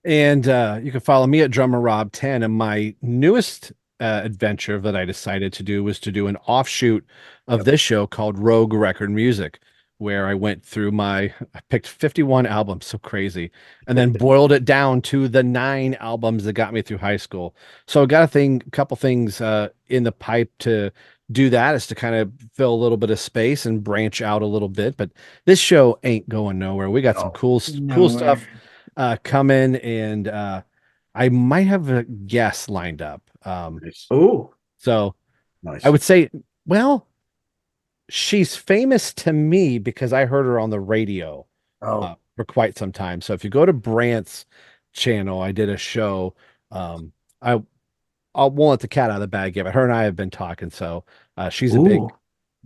And you can follow me at Drummer Rob 10. And my newest adventure that I decided to do was to do an offshoot of this show called Rogue Record Music, where I picked 51 albums, so crazy, and then boiled it down to the 9 albums that got me through high school. So I got a couple things in the pipe to do that, is to kind of fill a little bit of space and branch out a little bit. But this show ain't going nowhere. We got some cool stuff coming, and I might have a guest lined up. Nice. Oh, So Nice. I would say, well, she's famous to me because I heard her on the radio for quite some time. So if you go to Brant's channel, I did a show. I won't let the cat out of the bag yet, but her and I have been talking. So she's a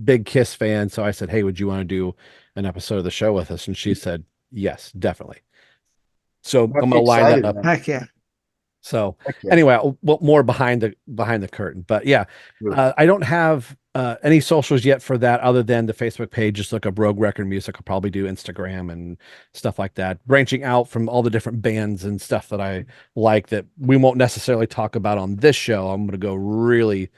big Kiss fan. So I said, hey, would you want to do an episode of the show with us? And she said, yes, definitely. So I'm going to line that up. Heck yeah. So anyway, more behind the curtain, but yeah, I don't have any socials yet for that other than the Facebook page. Just look up Rogue Record Music. I'll probably do Instagram and stuff like that, branching out from all the different bands and stuff that I like that we won't necessarily talk about on this show. I'm going to go really,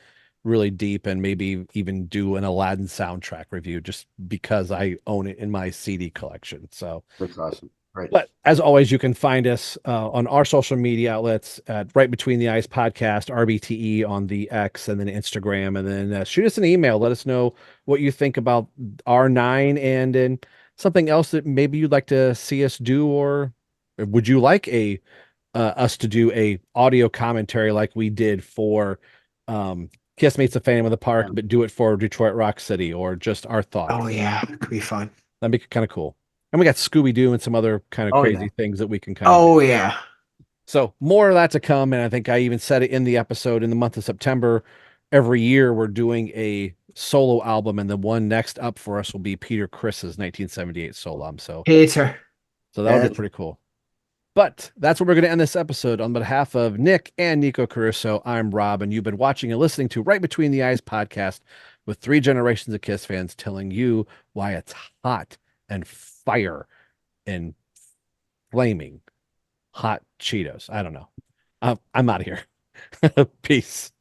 really deep and maybe even do an Aladdin soundtrack review just because I own it in my CD collection. So that's awesome. Right. But as always, you can find us on our social media outlets at Right Between the Eyes Podcast, RBTE on the X, and then Instagram. And then shoot us an email. Let us know what you think about R9 and something else that maybe you'd like to see us do, or would you like us to do a audio commentary like we did for Kiss Meets the Phantom of the Park, but do it for Detroit Rock City, or just our thoughts? Oh yeah, it could be fun. That'd be kind of cool. And we got Scooby-Doo and some other kind of crazy things that we can kind of do. Yeah. So more of that to come. And I think I even said it in the episode, in the month of September, every year we're doing a solo album, and the one next up for us will be Peter Criss's 1978 solo album. So that'll be pretty cool. But that's what we're going to end this episode. On behalf of Nick and Nico Caruso, I'm Rob, and you've been watching and listening to Right Between the Eyes podcast with 3 generations of Kiss fans telling you why it's hot and fire and flaming hot Cheetos. I don't know. I'm out of here. Peace.